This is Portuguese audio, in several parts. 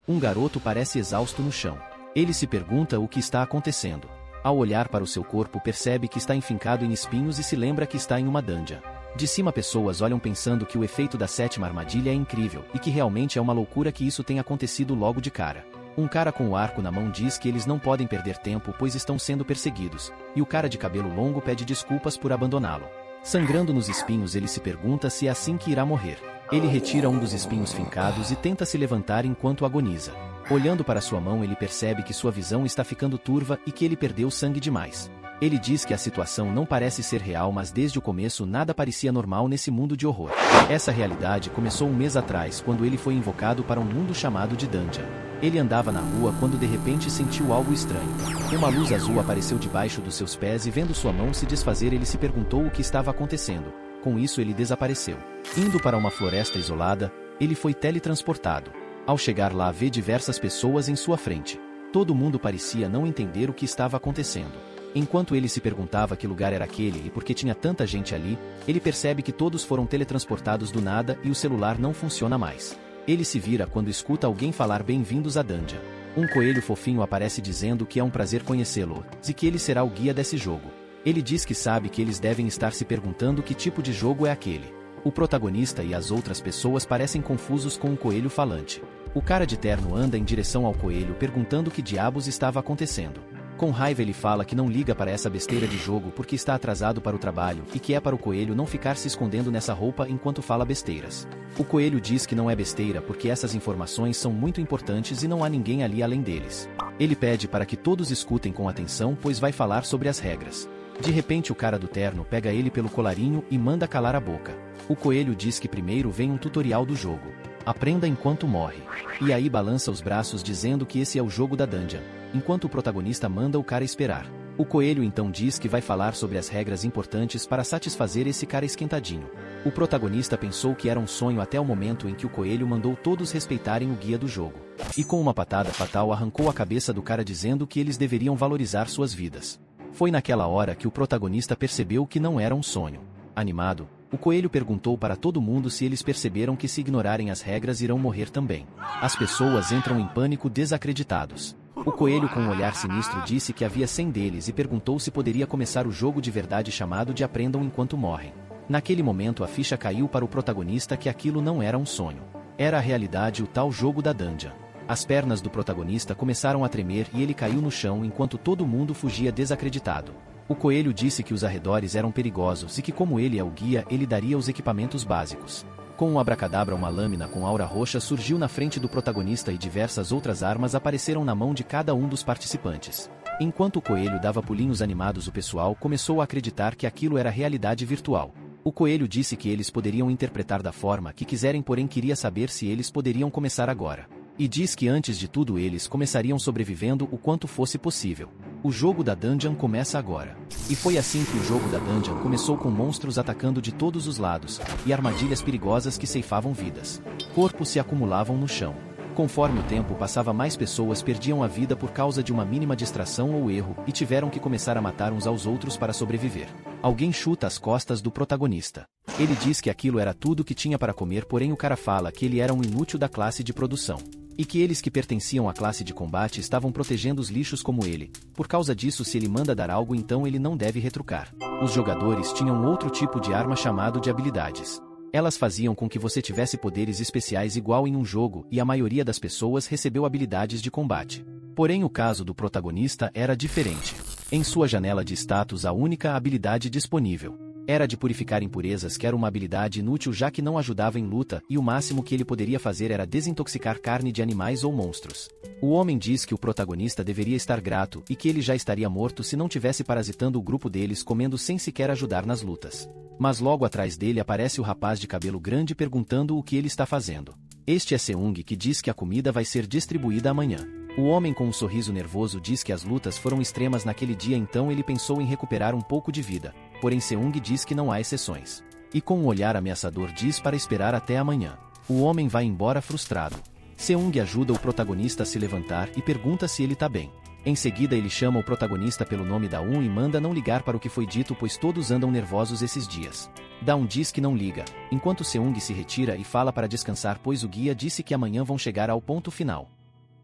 Um garoto parece exausto no chão. Ele se pergunta o que está acontecendo. Ao olhar para o seu corpo percebe que está enfincado em espinhos e se lembra que está em uma dungeon. De cima pessoas olham pensando que o efeito da sétima armadilha é incrível e que realmente é uma loucura que isso tenha acontecido logo de cara. Um cara com o arco na mão diz que eles não podem perder tempo pois estão sendo perseguidos, e o cara de cabelo longo pede desculpas por abandoná-lo. Sangrando nos espinhos ele se pergunta se é assim que irá morrer. Ele retira um dos espinhos fincados e tenta se levantar enquanto agoniza. Olhando para sua mão ele percebe que sua visão está ficando turva e que ele perdeu sangue demais. Ele diz que a situação não parece ser real mas desde o começo nada parecia normal nesse mundo de horror. Essa realidade começou um mês atrás quando ele foi invocado para um mundo chamado de Dungeon. Ele andava na rua quando de repente sentiu algo estranho. Uma luz azul apareceu debaixo dos seus pés e vendo sua mão se desfazer ele se perguntou o que estava acontecendo. Com isso ele desapareceu. Indo para uma floresta isolada, ele foi teletransportado. Ao chegar lá vê diversas pessoas em sua frente. Todo mundo parecia não entender o que estava acontecendo. Enquanto ele se perguntava que lugar era aquele e por que tinha tanta gente ali, ele percebe que todos foram teletransportados do nada e o celular não funciona mais. Ele se vira quando escuta alguém falar bem-vindos a Dungeon. Um coelho fofinho aparece dizendo que é um prazer conhecê-lo, e que ele será o guia desse jogo. Ele diz que sabe que eles devem estar se perguntando que tipo de jogo é aquele. O protagonista e as outras pessoas parecem confusos com o coelho falante. O cara de terno anda em direção ao coelho perguntando o que diabos estava acontecendo. Com raiva ele fala que não liga para essa besteira de jogo porque está atrasado para o trabalho e que é para o coelho não ficar se escondendo nessa roupa enquanto fala besteiras. O coelho diz que não é besteira porque essas informações são muito importantes e não há ninguém ali além deles. Ele pede para que todos escutem com atenção pois vai falar sobre as regras. De repente o cara do terno pega ele pelo colarinho e manda calar a boca. O coelho diz que primeiro vem um tutorial do jogo. Aprenda enquanto morre. E aí balança os braços dizendo que esse é o jogo da dungeon, enquanto o protagonista manda o cara esperar. O coelho então diz que vai falar sobre as regras importantes para satisfazer esse cara esquentadinho. O protagonista pensou que era um sonho até o momento em que o coelho mandou todos respeitarem o guia do jogo. E com uma patada fatal arrancou a cabeça do cara dizendo que eles deveriam valorizar suas vidas. Foi naquela hora que o protagonista percebeu que não era um sonho. Animado, o coelho perguntou para todo mundo se eles perceberam que se ignorarem as regras irão morrer também. As pessoas entram em pânico desacreditados. O coelho com um olhar sinistro disse que havia 100 deles e perguntou se poderia começar o jogo de verdade chamado de Aprendam Enquanto Morrem. Naquele momento a ficha caiu para o protagonista que aquilo não era um sonho. Era a realidade o tal jogo da dungeon. As pernas do protagonista começaram a tremer e ele caiu no chão enquanto todo mundo fugia desacreditado. O coelho disse que os arredores eram perigosos e que como ele é o guia ele daria os equipamentos básicos. Com um abracadabra uma lâmina com aura roxa surgiu na frente do protagonista e diversas outras armas apareceram na mão de cada um dos participantes. Enquanto o coelho dava pulinhos animados o pessoal começou a acreditar que aquilo era realidade virtual. O coelho disse que eles poderiam interpretar da forma que quiserem porém queria saber se eles poderiam começar agora. E diz que antes de tudo eles começariam sobrevivendo o quanto fosse possível. O jogo da dungeon começa agora. E foi assim que o jogo da dungeon começou com monstros atacando de todos os lados, e armadilhas perigosas que ceifavam vidas. Corpos se acumulavam no chão. Conforme o tempo passava mais pessoas perdiam a vida por causa de uma mínima distração ou erro, e tiveram que começar a matar uns aos outros para sobreviver. Alguém chuta as costas do protagonista. Ele diz que aquilo era tudo que tinha para comer porém o cara fala que ele era um inútil da classe de produção. E que eles que pertenciam à classe de combate estavam protegendo os lixos como ele. Por causa disso se ele manda dar algo então ele não deve retrucar. Os jogadores tinham outro tipo de arma chamado de habilidades. Elas faziam com que você tivesse poderes especiais igual em um jogo e a maioria das pessoas recebeu habilidades de combate. Porém o caso do protagonista era diferente. Em sua janela de status a única habilidade disponível era de purificar impurezas que era uma habilidade inútil já que não ajudava em luta e o máximo que ele poderia fazer era desintoxicar carne de animais ou monstros. O homem diz que o protagonista deveria estar grato e que ele já estaria morto se não tivesse parasitando o grupo deles comendo sem sequer ajudar nas lutas. Mas logo atrás dele aparece o rapaz de cabelo grande perguntando o que ele está fazendo. Este é Seung que diz que a comida vai ser distribuída amanhã. O homem com um sorriso nervoso diz que as lutas foram extremas naquele dia então ele pensou em recuperar um pouco de vida. Porém Seung diz que não há exceções. E com um olhar ameaçador diz para esperar até amanhã. O homem vai embora frustrado. Seung ajuda o protagonista a se levantar e pergunta se ele tá bem. Em seguida ele chama o protagonista pelo nome Daun e manda não ligar para o que foi dito pois todos andam nervosos esses dias. Daun diz que não liga, enquanto Seung se retira e fala para descansar pois o guia disse que amanhã vão chegar ao ponto final.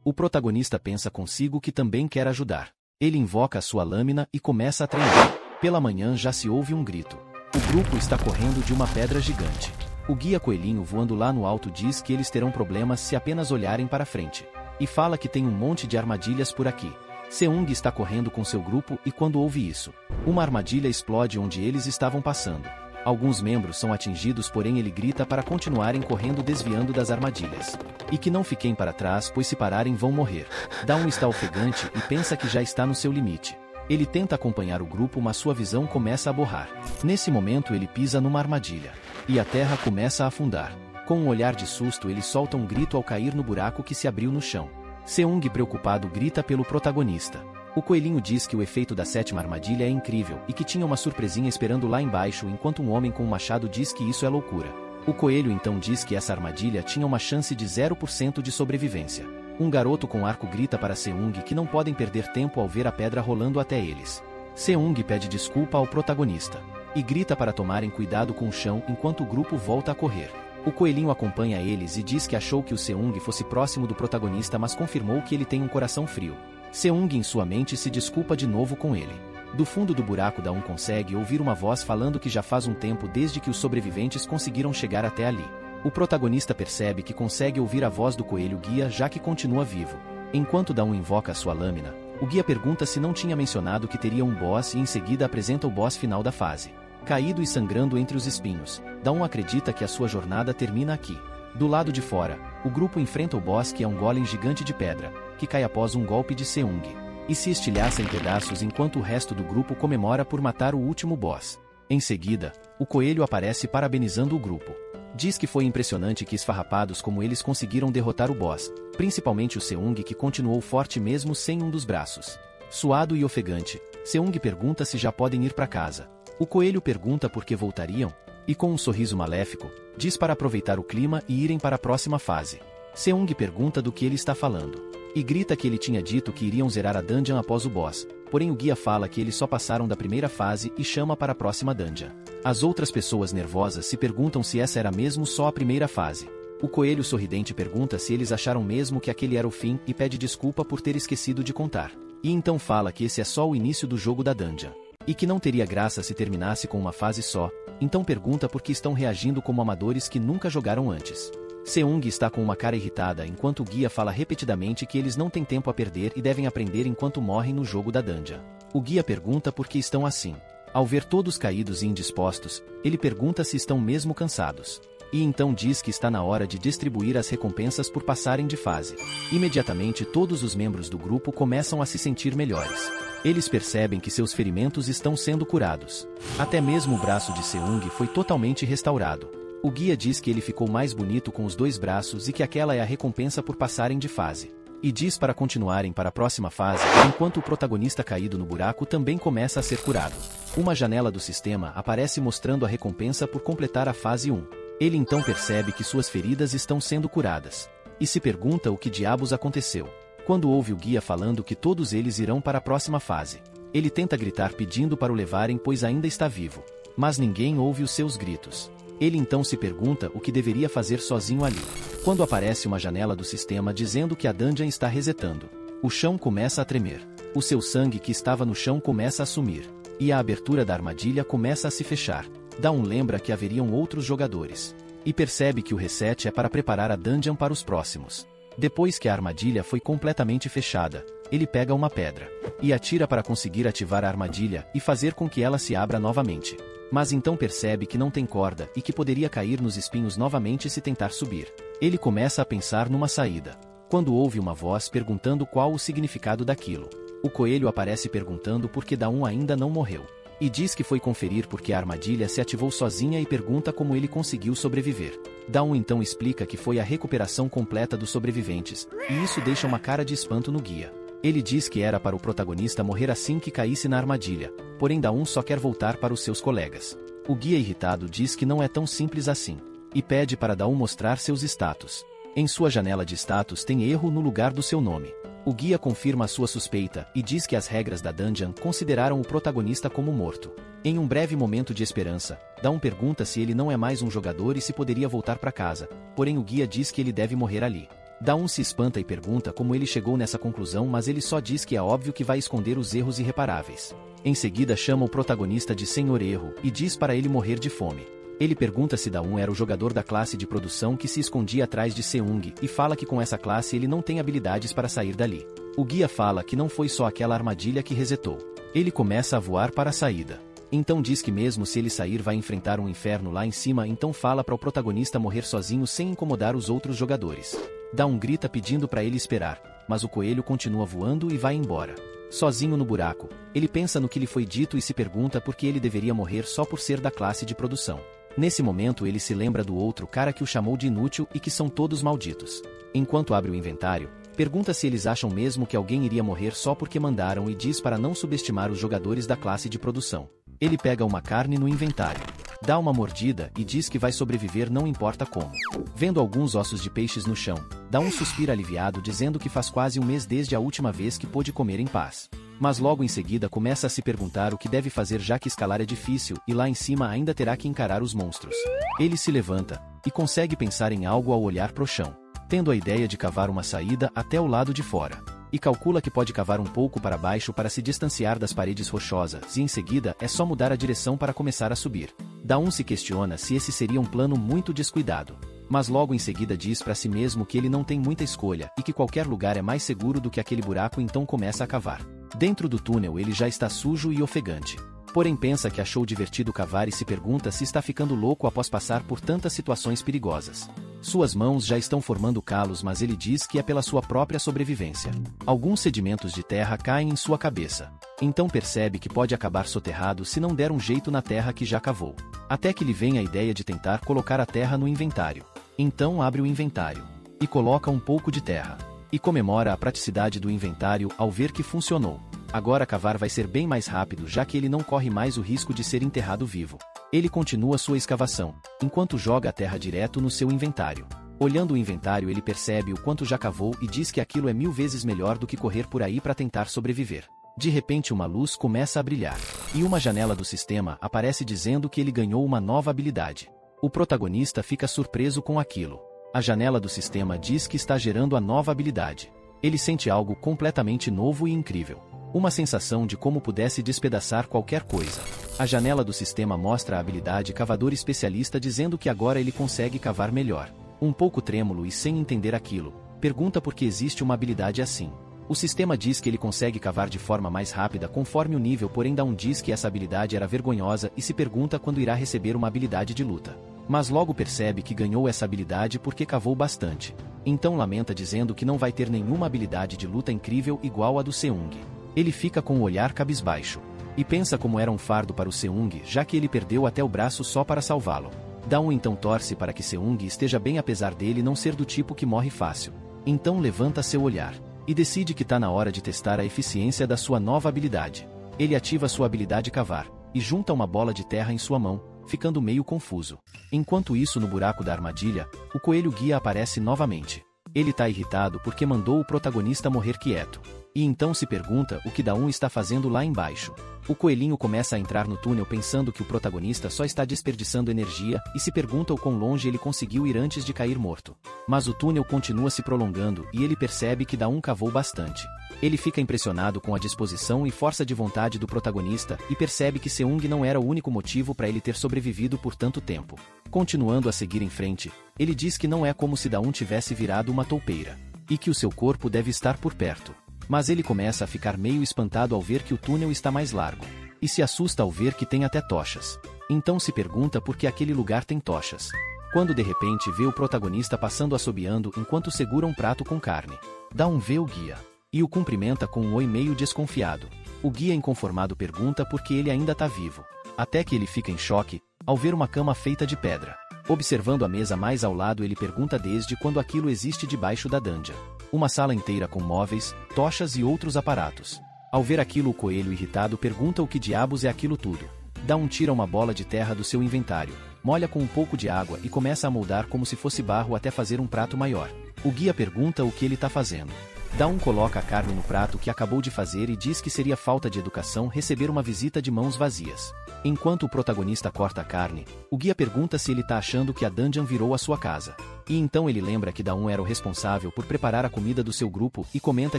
O protagonista pensa consigo que também quer ajudar. Ele invoca a sua lâmina e começa a treinar. Pela manhã já se ouve um grito. O grupo está correndo de uma pedra gigante. O guia coelhinho voando lá no alto diz que eles terão problemas se apenas olharem para frente. E fala que tem um monte de armadilhas por aqui. Seung está correndo com seu grupo e quando ouve isso, uma armadilha explode onde eles estavam passando. Alguns membros são atingidos, porém ele grita para continuarem correndo desviando das armadilhas. E que não fiquem para trás, pois se pararem vão morrer. Dawn está ofegante e pensa que já está no seu limite. Ele tenta acompanhar o grupo, mas sua visão começa a borrar. Nesse momento ele pisa numa armadilha. E a terra começa a afundar. Com um olhar de susto ele solta um grito ao cair no buraco que se abriu no chão. Seung, preocupado, grita pelo protagonista. O coelhinho diz que o efeito da 7ª armadilha é incrível e que tinha uma surpresinha esperando lá embaixo, enquanto um homem com um machado diz que isso é loucura. O coelho então diz que essa armadilha tinha uma chance de 0% de sobrevivência. Um garoto com arco grita para Seung que não podem perder tempo ao ver a pedra rolando até eles. Seung pede desculpa ao protagonista e grita para tomarem cuidado com o chão enquanto o grupo volta a correr. O coelhinho acompanha eles e diz que achou que o Seung fosse próximo do protagonista, mas confirmou que ele tem um coração frio. Seung em sua mente se desculpa de novo com ele. Do fundo do buraco Dawn consegue ouvir uma voz falando que já faz um tempo desde que os sobreviventes conseguiram chegar até ali. O protagonista percebe que consegue ouvir a voz do coelho guia, já que continua vivo. Enquanto Dawn invoca a sua lâmina, o guia pergunta se não tinha mencionado que teria um boss e em seguida apresenta o boss final da fase. Caído e sangrando entre os espinhos, Dawn acredita que a sua jornada termina aqui. Do lado de fora, o grupo enfrenta o boss, que é um golem gigante de pedra, que cai após um golpe de Seung, e se estilhaça em pedaços enquanto o resto do grupo comemora por matar o último boss. Em seguida, o coelho aparece parabenizando o grupo. Diz que foi impressionante que esfarrapados como eles conseguiram derrotar o boss, principalmente o Seung, que continuou forte mesmo sem um dos braços. Suado e ofegante, Seung pergunta se já podem ir para casa. O coelho pergunta por que voltariam, e com um sorriso maléfico, diz para aproveitar o clima e irem para a próxima fase. Seung pergunta do que ele está falando, e grita que ele tinha dito que iriam zerar a dungeon após o boss, porém o guia fala que eles só passaram da primeira fase e chama para a próxima dungeon. As outras pessoas nervosas se perguntam se essa era mesmo só a primeira fase. O coelho sorridente pergunta se eles acharam mesmo que aquele era o fim e pede desculpa por ter esquecido de contar. E então fala que esse é só o início do jogo da dungeon. E que não teria graça se terminasse com uma fase só, então pergunta por que estão reagindo como amadores que nunca jogaram antes. Seung está com uma cara irritada enquanto o guia fala repetidamente que eles não têm tempo a perder e devem aprender enquanto morrem no jogo da dungeon. O guia pergunta por que estão assim. Ao ver todos caídos e indispostos, ele pergunta se estão mesmo cansados. E então diz que está na hora de distribuir as recompensas por passarem de fase. Imediatamente todos os membros do grupo começam a se sentir melhores. Eles percebem que seus ferimentos estão sendo curados. Até mesmo o braço de Seung foi totalmente restaurado. O guia diz que ele ficou mais bonito com os 2 braços e que aquela é a recompensa por passarem de fase. E diz para continuarem para a próxima fase, enquanto o protagonista caído no buraco também começa a ser curado. Uma janela do sistema aparece mostrando a recompensa por completar a fase 1. Ele então percebe que suas feridas estão sendo curadas. E se pergunta o que diabos aconteceu. Quando ouve o guia falando que todos eles irão para a próxima fase, ele tenta gritar pedindo para o levarem, pois ainda está vivo. Mas ninguém ouve os seus gritos. Ele então se pergunta o que deveria fazer sozinho ali. Quando aparece uma janela do sistema dizendo que a dungeon está resetando, o chão começa a tremer. O seu sangue que estava no chão começa a sumir. E a abertura da armadilha começa a se fechar. Dawn lembra que haveriam outros jogadores. E percebe que o reset é para preparar a dungeon para os próximos. Depois que a armadilha foi completamente fechada, ele pega uma pedra e atira para conseguir ativar a armadilha e fazer com que ela se abra novamente. Mas então percebe que não tem corda e que poderia cair nos espinhos novamente se tentar subir. Ele começa a pensar numa saída, quando ouve uma voz perguntando qual o significado daquilo. O coelho aparece perguntando por que Dawn ainda não morreu. E diz que foi conferir porque a armadilha se ativou sozinha e pergunta como ele conseguiu sobreviver. Dawn então explica que foi a recuperação completa dos sobreviventes, e isso deixa uma cara de espanto no guia. Ele diz que era para o protagonista morrer assim que caísse na armadilha, porém Dawn só quer voltar para os seus colegas. O guia irritado diz que não é tão simples assim, e pede para Dawn mostrar seus status. Em sua janela de status tem erro no lugar do seu nome. O guia confirma a sua suspeita e diz que as regras da dungeon consideraram o protagonista como morto. Em um breve momento de esperança, Dawn pergunta se ele não é mais um jogador e se poderia voltar para casa, porém o guia diz que ele deve morrer ali. Da1 se espanta e pergunta como ele chegou nessa conclusão, mas ele só diz que é óbvio que vai esconder os erros irreparáveis. Em seguida chama o protagonista de Senhor Erro e diz para ele morrer de fome. Ele pergunta se Da1 era o jogador da classe de produção que se escondia atrás de Seung e fala que com essa classe ele não tem habilidades para sair dali. O guia fala que não foi só aquela armadilha que resetou. Ele começa a voar para a saída. Então diz que mesmo se ele sair vai enfrentar um inferno lá em cima, então fala para o protagonista morrer sozinho sem incomodar os outros jogadores. Da1 grita pedindo para ele esperar, mas o coelho continua voando e vai embora. Sozinho no buraco, ele pensa no que lhe foi dito e se pergunta por que ele deveria morrer só por ser da classe de produção. Nesse momento ele se lembra do outro cara que o chamou de inútil e que são todos malditos. Enquanto abre o inventário, pergunta se eles acham mesmo que alguém iria morrer só porque mandaram e diz para não subestimar os jogadores da classe de produção. Ele pega uma carne no inventário, dá uma mordida e diz que vai sobreviver não importa como. Vendo alguns ossos de peixes no chão, dá um suspiro aliviado dizendo que faz quase um mês desde a última vez que pôde comer em paz. Mas logo em seguida começa a se perguntar o que deve fazer já que escalar é difícil e lá em cima ainda terá que encarar os monstros. Ele se levanta e consegue pensar em algo ao olhar pro chão, tendo a ideia de cavar uma saída até o lado de fora. E calcula que pode cavar um pouco para baixo para se distanciar das paredes rochosas e em seguida é só mudar a direção para começar a subir. Da1 se questiona se esse seria um plano muito descuidado, mas logo em seguida diz para si mesmo que ele não tem muita escolha e que qualquer lugar é mais seguro do que aquele buraco, então começa a cavar. Dentro do túnel ele já está sujo e ofegante. Porém pensa que achou divertido cavar e se pergunta se está ficando louco após passar por tantas situações perigosas. Suas mãos já estão formando calos, mas ele diz que é pela sua própria sobrevivência. Alguns sedimentos de terra caem em sua cabeça. Então percebe que pode acabar soterrado se não der um jeito na terra que já cavou. Até que lhe vem a ideia de tentar colocar a terra no inventário. Então abre o inventário e coloca um pouco de terra. E comemora a praticidade do inventário ao ver que funcionou. Agora cavar vai ser bem mais rápido, já que ele não corre mais o risco de ser enterrado vivo. Ele continua sua escavação, enquanto joga a terra direto no seu inventário. Olhando o inventário ele percebe o quanto já cavou e diz que aquilo é 1000 vezes melhor do que correr por aí para tentar sobreviver. De repente uma luz começa a brilhar, e uma janela do sistema aparece dizendo que ele ganhou uma nova habilidade. O protagonista fica surpreso com aquilo. A janela do sistema diz que está gerando a nova habilidade. Ele sente algo completamente novo e incrível. Uma sensação de como pudesse despedaçar qualquer coisa. A janela do sistema mostra a habilidade cavador especialista dizendo que agora ele consegue cavar melhor. Um pouco trêmulo e sem entender aquilo, pergunta por que existe uma habilidade assim. O sistema diz que ele consegue cavar de forma mais rápida conforme o nível, porém Da1 diz que essa habilidade era vergonhosa e se pergunta quando irá receber uma habilidade de luta. Mas logo percebe que ganhou essa habilidade porque cavou bastante. Então lamenta dizendo que não vai ter nenhuma habilidade de luta incrível igual a do Seung. Ele fica com o olhar cabisbaixo. E pensa como era um fardo para o Seung, já que ele perdeu até o braço só para salvá-lo. Da1 então torce para que Seung esteja bem apesar dele não ser do tipo que morre fácil. Então levanta seu olhar. E decide que tá na hora de testar a eficiência da sua nova habilidade. Ele ativa sua habilidade cavar, e junta uma bola de terra em sua mão, ficando meio confuso. Enquanto isso no buraco da armadilha, o coelho guia aparece novamente. Ele tá irritado porque mandou o protagonista morrer quieto. E então se pergunta o que Da1 está fazendo lá embaixo. O coelhinho começa a entrar no túnel pensando que o protagonista só está desperdiçando energia e se pergunta o quão longe ele conseguiu ir antes de cair morto. Mas o túnel continua se prolongando e ele percebe que Da1 cavou bastante. Ele fica impressionado com a disposição e força de vontade do protagonista e percebe que Seung não era o único motivo para ele ter sobrevivido por tanto tempo. Continuando a seguir em frente, ele diz que não é como se Da1 tivesse virado uma toupeira, e que o seu corpo deve estar por perto. Mas ele começa a ficar meio espantado ao ver que o túnel está mais largo, e se assusta ao ver que tem até tochas. Então se pergunta por que aquele lugar tem tochas. Quando de repente vê o protagonista passando assobiando enquanto segura um prato com carne. Da1 vê o guia e o cumprimenta com um oi meio desconfiado. O guia inconformado pergunta por que ele ainda tá vivo. Até que ele fica em choque ao ver uma cama feita de pedra. Observando a mesa mais ao lado ele pergunta desde quando aquilo existe debaixo da dungeon. Uma sala inteira com móveis, tochas e outros aparatos. Ao ver aquilo o coelho irritado pergunta o que diabos é aquilo tudo. Da1 tira uma bola de terra do seu inventário, molha com um pouco de água e começa a moldar como se fosse barro até fazer um prato maior. O guia pergunta o que ele tá fazendo. Da1 coloca a carne no prato que acabou de fazer e diz que seria falta de educação receber uma visita de mãos vazias. Enquanto o protagonista corta a carne, o guia pergunta se ele tá achando que a dungeon virou a sua casa. E então ele lembra que Daum era o responsável por preparar a comida do seu grupo e comenta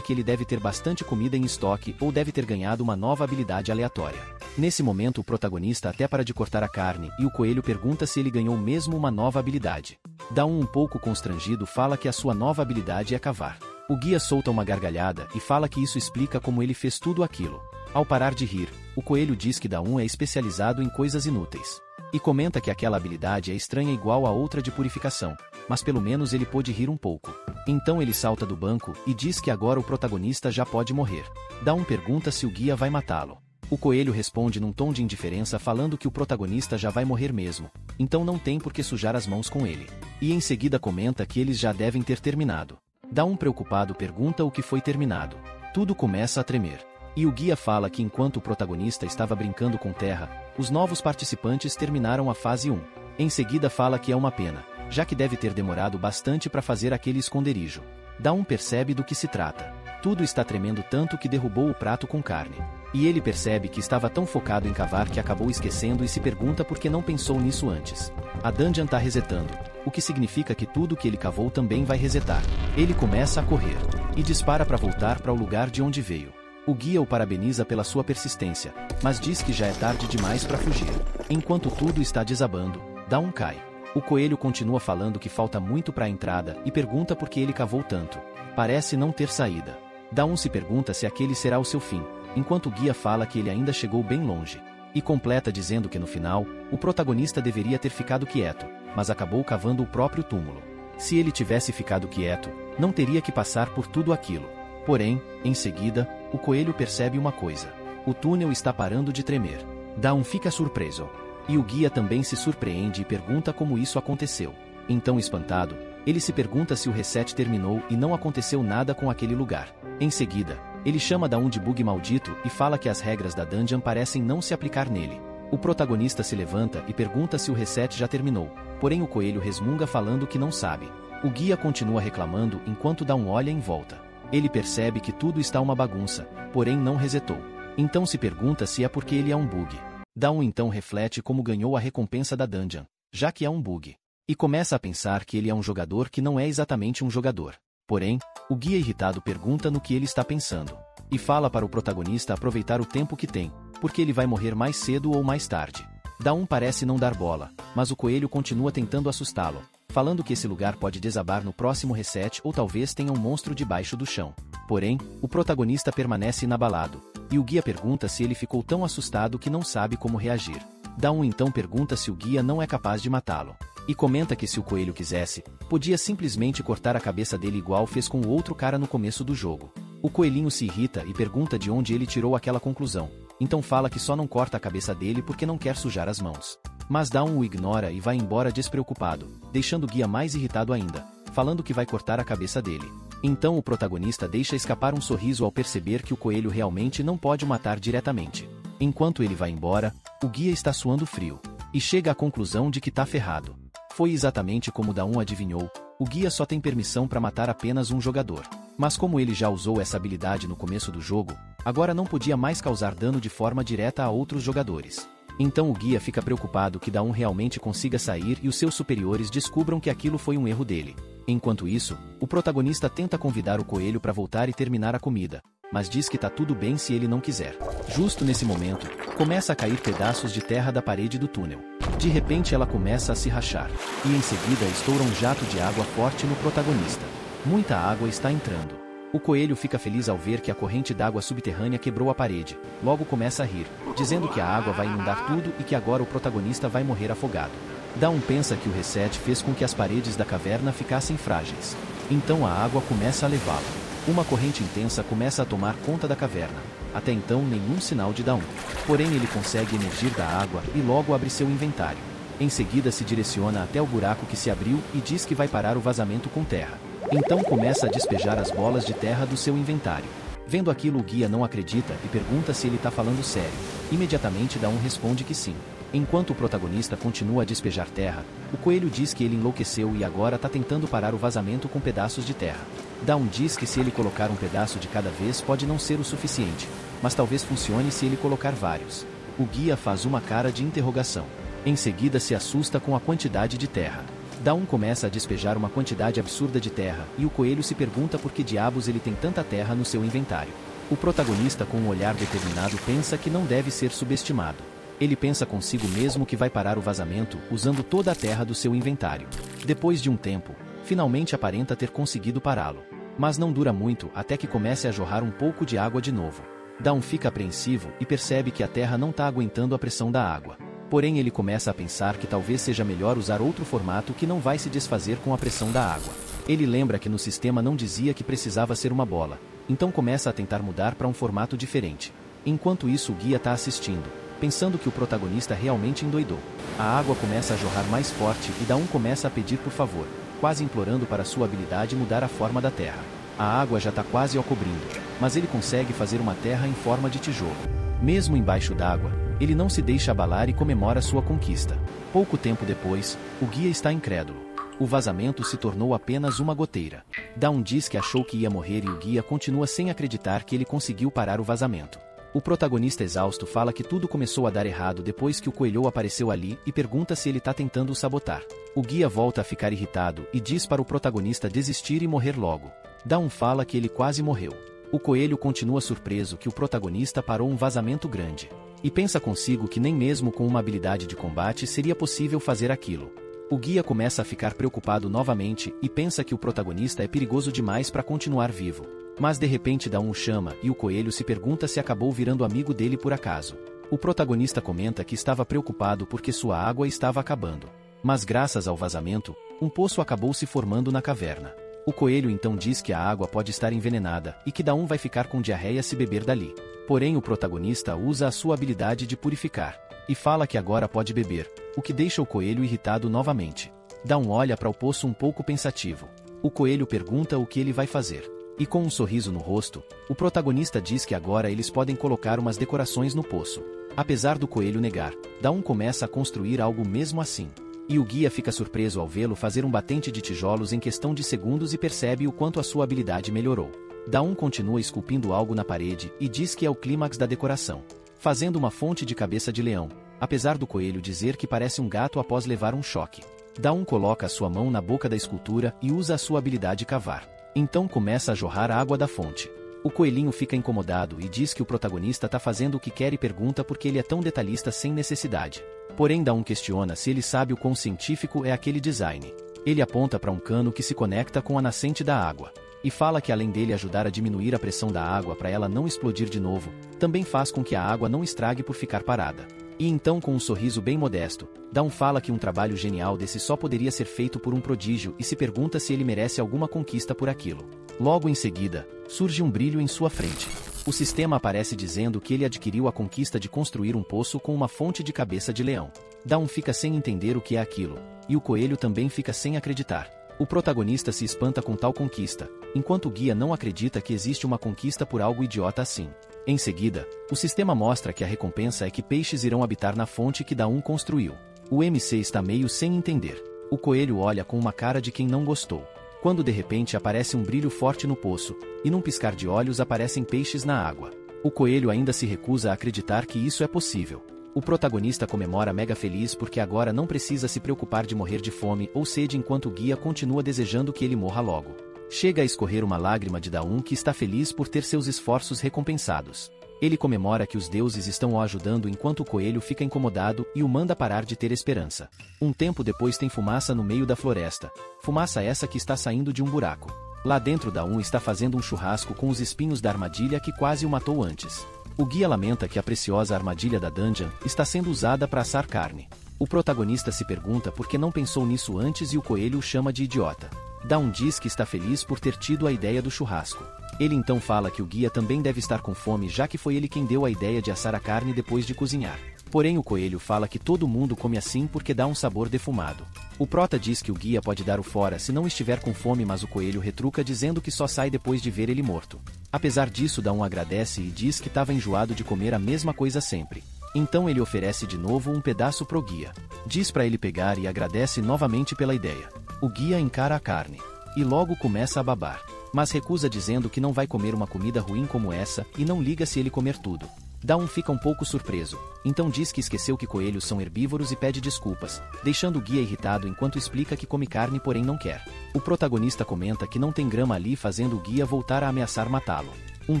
que ele deve ter bastante comida em estoque ou deve ter ganhado uma nova habilidade aleatória. Nesse momento o protagonista até para de cortar a carne e o coelho pergunta se ele ganhou mesmo uma nova habilidade. Daum, um pouco constrangido, fala que a sua nova habilidade é cavar. O guia solta uma gargalhada e fala que isso explica como ele fez tudo aquilo. Ao parar de rir, o coelho diz que Daum é especializado em coisas inúteis. E comenta que aquela habilidade é estranha igual a outra de purificação, mas pelo menos ele pôde rir um pouco. Então ele salta do banco e diz que agora o protagonista já pode morrer. Daum pergunta se o guia vai matá-lo. O coelho responde num tom de indiferença falando que o protagonista já vai morrer mesmo, então não tem por que sujar as mãos com ele. E em seguida comenta que eles já devem ter terminado. Daum, preocupado, pergunta o que foi terminado. Tudo começa a tremer. E o guia fala que enquanto o protagonista estava brincando com terra, os novos participantes terminaram a fase 1. Em seguida fala que é uma pena, já que deve ter demorado bastante para fazer aquele esconderijo. Daum percebe do que se trata. Tudo está tremendo tanto que derrubou o prato com carne. E ele percebe que estava tão focado em cavar que acabou esquecendo e se pergunta por que não pensou nisso antes. A dungeon está resetando, o que significa que tudo que ele cavou também vai resetar. Ele começa a correr e dispara para voltar para o lugar de onde veio. O guia o parabeniza pela sua persistência, mas diz que já é tarde demais para fugir. Enquanto tudo está desabando, Daum cai. O coelho continua falando que falta muito para a entrada e pergunta por que ele cavou tanto. Parece não ter saída. Daum se pergunta se aquele será o seu fim, enquanto o guia fala que ele ainda chegou bem longe. E completa dizendo que no final, o protagonista deveria ter ficado quieto, mas acabou cavando o próprio túmulo. Se ele tivesse ficado quieto, não teria que passar por tudo aquilo. Porém, em seguida, o coelho percebe uma coisa. O túnel está parando de tremer. Daum fica surpreso. E o guia também se surpreende e pergunta como isso aconteceu. Então, espantado, ele se pergunta se o reset terminou e não aconteceu nada com aquele lugar. Em seguida, ele chama Daum de bug maldito e fala que as regras da dungeon parecem não se aplicar nele. O protagonista se levanta e pergunta se o reset já terminou, porém o coelho resmunga falando que não sabe. O guia continua reclamando enquanto Daum olha em volta. Ele percebe que tudo está uma bagunça, porém não resetou. Então se pergunta se é porque ele é um bug. Daum então reflete como ganhou a recompensa da dungeon, já que é um bug. E começa a pensar que ele é um jogador que não é exatamente um jogador. Porém, o guia irritado pergunta no que ele está pensando. E fala para o protagonista aproveitar o tempo que tem, porque ele vai morrer mais cedo ou mais tarde. Daum parece não dar bola, mas o coelho continua tentando assustá-lo, falando que esse lugar pode desabar no próximo reset ou talvez tenha um monstro debaixo do chão. Porém, o protagonista permanece inabalado, e o guia pergunta se ele ficou tão assustado que não sabe como reagir. Daum então pergunta se o guia não é capaz de matá-lo. E comenta que se o coelho quisesse, podia simplesmente cortar a cabeça dele igual fez com o outro cara no começo do jogo. O coelhinho se irrita e pergunta de onde ele tirou aquela conclusão. Então fala que só não corta a cabeça dele porque não quer sujar as mãos. Mas Daum o ignora e vai embora despreocupado, deixando o guia mais irritado ainda, falando que vai cortar a cabeça dele. Então o protagonista deixa escapar um sorriso ao perceber que o coelho realmente não pode o matar diretamente. Enquanto ele vai embora, o guia está suando frio, e chega à conclusão de que tá ferrado. Foi exatamente como Daum adivinhou, o guia só tem permissão para matar apenas um jogador. Mas como ele já usou essa habilidade no começo do jogo, agora não podia mais causar dano de forma direta a outros jogadores. Então o guia fica preocupado que Daum realmente consiga sair e os seus superiores descubram que aquilo foi um erro dele. Enquanto isso, o protagonista tenta convidar o coelho para voltar e terminar a comida, mas diz que tá tudo bem se ele não quiser. Justo nesse momento, começa a cair pedaços de terra da parede do túnel. De repente ela começa a se rachar, e em seguida estoura um jato de água forte no protagonista. Muita água está entrando. O coelho fica feliz ao ver que a corrente d'água subterrânea quebrou a parede. Logo começa a rir, dizendo que a água vai inundar tudo e que agora o protagonista vai morrer afogado. Daum pensa que o reset fez com que as paredes da caverna ficassem frágeis. Então a água começa a levá-lo. Uma corrente intensa começa a tomar conta da caverna. Até então nenhum sinal de Daum. Porém ele consegue emergir da água e logo abre seu inventário. Em seguida se direciona até o buraco que se abriu e diz que vai parar o vazamento com terra. Então começa a despejar as bolas de terra do seu inventário. Vendo aquilo o guia não acredita e pergunta se ele tá falando sério. Imediatamente Daum responde que sim. Enquanto o protagonista continua a despejar terra, o coelho diz que ele enlouqueceu e agora tá tentando parar o vazamento com pedaços de terra. Daum diz que se ele colocar um pedaço de cada vez pode não ser o suficiente, mas talvez funcione se ele colocar vários. O guia faz uma cara de interrogação. Em seguida se assusta com a quantidade de terra. Daum começa a despejar uma quantidade absurda de terra, e o coelho se pergunta por que diabos ele tem tanta terra no seu inventário. O protagonista, com um olhar determinado, pensa que não deve ser subestimado. Ele pensa consigo mesmo que vai parar o vazamento, usando toda a terra do seu inventário. Depois de um tempo, finalmente aparenta ter conseguido pará-lo. Mas não dura muito até que comece a jorrar um pouco de água de novo. Daum fica apreensivo e percebe que a terra não está aguentando a pressão da água. Porém ele começa a pensar que talvez seja melhor usar outro formato que não vai se desfazer com a pressão da água. Ele lembra que no sistema não dizia que precisava ser uma bola, então começa a tentar mudar para um formato diferente. Enquanto isso, o guia está assistindo, pensando que o protagonista realmente endoidou. A água começa a jorrar mais forte e Daum começa a pedir por favor, quase implorando para sua habilidade mudar a forma da terra. A água já está quase o cobrindo, mas ele consegue fazer uma terra em forma de tijolo. Mesmo embaixo d'água, ele não se deixa abalar e comemora sua conquista. Pouco tempo depois, o guia está incrédulo. O vazamento se tornou apenas uma goteira. Daum diz que achou que ia morrer e o guia continua sem acreditar que ele conseguiu parar o vazamento. O protagonista exausto fala que tudo começou a dar errado depois que o coelho apareceu ali e pergunta se ele está tentando o sabotar. O guia volta a ficar irritado e diz para o protagonista desistir e morrer logo. Daum fala que ele quase morreu. O coelho continua surpreso que o protagonista parou um vazamento grande. E pensa consigo que nem mesmo com uma habilidade de combate seria possível fazer aquilo. O guia começa a ficar preocupado novamente e pensa que o protagonista é perigoso demais para continuar vivo. Mas de repente Daum o chama e o coelho se pergunta se acabou virando amigo dele por acaso. O protagonista comenta que estava preocupado porque sua água estava acabando. Mas graças ao vazamento, um poço acabou se formando na caverna. O coelho então diz que a água pode estar envenenada e que Daum vai ficar com diarreia se beber dali. Porém o protagonista usa a sua habilidade de purificar, e fala que agora pode beber, o que deixa o coelho irritado novamente. Daum olha para o poço um pouco pensativo. O coelho pergunta o que ele vai fazer. E com um sorriso no rosto, o protagonista diz que agora eles podem colocar umas decorações no poço. Apesar do coelho negar, Daum começa a construir algo mesmo assim. E o guia fica surpreso ao vê-lo fazer um batente de tijolos em questão de segundos e percebe o quanto a sua habilidade melhorou. Daum continua esculpindo algo na parede e diz que é o clímax da decoração, fazendo uma fonte de cabeça de leão, apesar do coelho dizer que parece um gato após levar um choque. Daum coloca a sua mão na boca da escultura e usa a sua habilidade cavar. Então começa a jorrar a água da fonte. O coelhinho fica incomodado e diz que o protagonista está fazendo o que quer e pergunta por que ele é tão detalhista sem necessidade. Porém Daum questiona se ele sabe o quão científico é aquele design. Ele aponta para um cano que se conecta com a nascente da água. E fala que além dele ajudar a diminuir a pressão da água para ela não explodir de novo, também faz com que a água não estrague por ficar parada. E então com um sorriso bem modesto, Daum fala que um trabalho genial desse só poderia ser feito por um prodígio e se pergunta se ele merece alguma conquista por aquilo. Logo em seguida, surge um brilho em sua frente. O sistema aparece dizendo que ele adquiriu a conquista de construir um poço com uma fonte de cabeça de leão. Daum fica sem entender o que é aquilo, e o coelho também fica sem acreditar. O protagonista se espanta com tal conquista, enquanto o guia não acredita que existe uma conquista por algo idiota assim. Em seguida, o sistema mostra que a recompensa é que peixes irão habitar na fonte que Daum construiu. O MC está meio sem entender. O coelho olha com uma cara de quem não gostou. Quando de repente aparece um brilho forte no poço, e num piscar de olhos aparecem peixes na água. O coelho ainda se recusa a acreditar que isso é possível. O protagonista comemora mega feliz porque agora não precisa se preocupar de morrer de fome ou sede enquanto o guia continua desejando que ele morra logo. Chega a escorrer uma lágrima de Daum que está feliz por ter seus esforços recompensados. Ele comemora que os deuses estão o ajudando enquanto o coelho fica incomodado e o manda parar de ter esperança. Um tempo depois tem fumaça no meio da floresta. Fumaça essa que está saindo de um buraco. Lá dentro Daum está fazendo um churrasco com os espinhos da armadilha que quase o matou antes. O guia lamenta que a preciosa armadilha da dungeon está sendo usada para assar carne. O protagonista se pergunta por que não pensou nisso antes e o coelho o chama de idiota. Daum diz que está feliz por ter tido a ideia do churrasco. Ele então fala que o guia também deve estar com fome já que foi ele quem deu a ideia de assar a carne depois de cozinhar. Porém o coelho fala que todo mundo come assim porque dá um sabor defumado. O prota diz que o guia pode dar o fora se não estiver com fome, mas o coelho retruca dizendo que só sai depois de ver ele morto. Apesar disso, Daum agradece e diz que estava enjoado de comer a mesma coisa sempre. Então ele oferece de novo um pedaço pro guia. Diz para ele pegar e agradece novamente pela ideia. O guia encara a carne. E logo começa a babar. Mas recusa dizendo que não vai comer uma comida ruim como essa e não liga se ele comer tudo. Daum fica um pouco surpreso, então diz que esqueceu que coelhos são herbívoros e pede desculpas, deixando o guia irritado enquanto explica que come carne porém não quer. O protagonista comenta que não tem grama ali, fazendo o guia voltar a ameaçar matá-lo. Um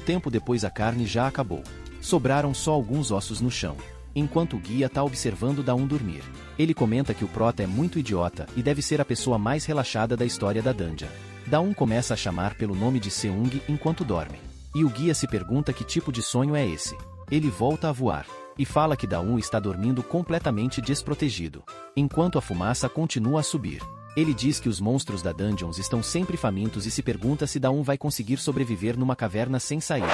tempo depois a carne já acabou. Sobraram só alguns ossos no chão. Enquanto o guia tá observando Daum dormir. Ele comenta que o prota é muito idiota e deve ser a pessoa mais relaxada da história da dungeon. Daum começa a chamar pelo nome de Seung enquanto dorme. E o guia se pergunta que tipo de sonho é esse. Ele volta a voar. E fala que Daum está dormindo completamente desprotegido. Enquanto a fumaça continua a subir. Ele diz que os monstros da Dungeons estão sempre famintos e se pergunta se Daum vai conseguir sobreviver numa caverna sem saída.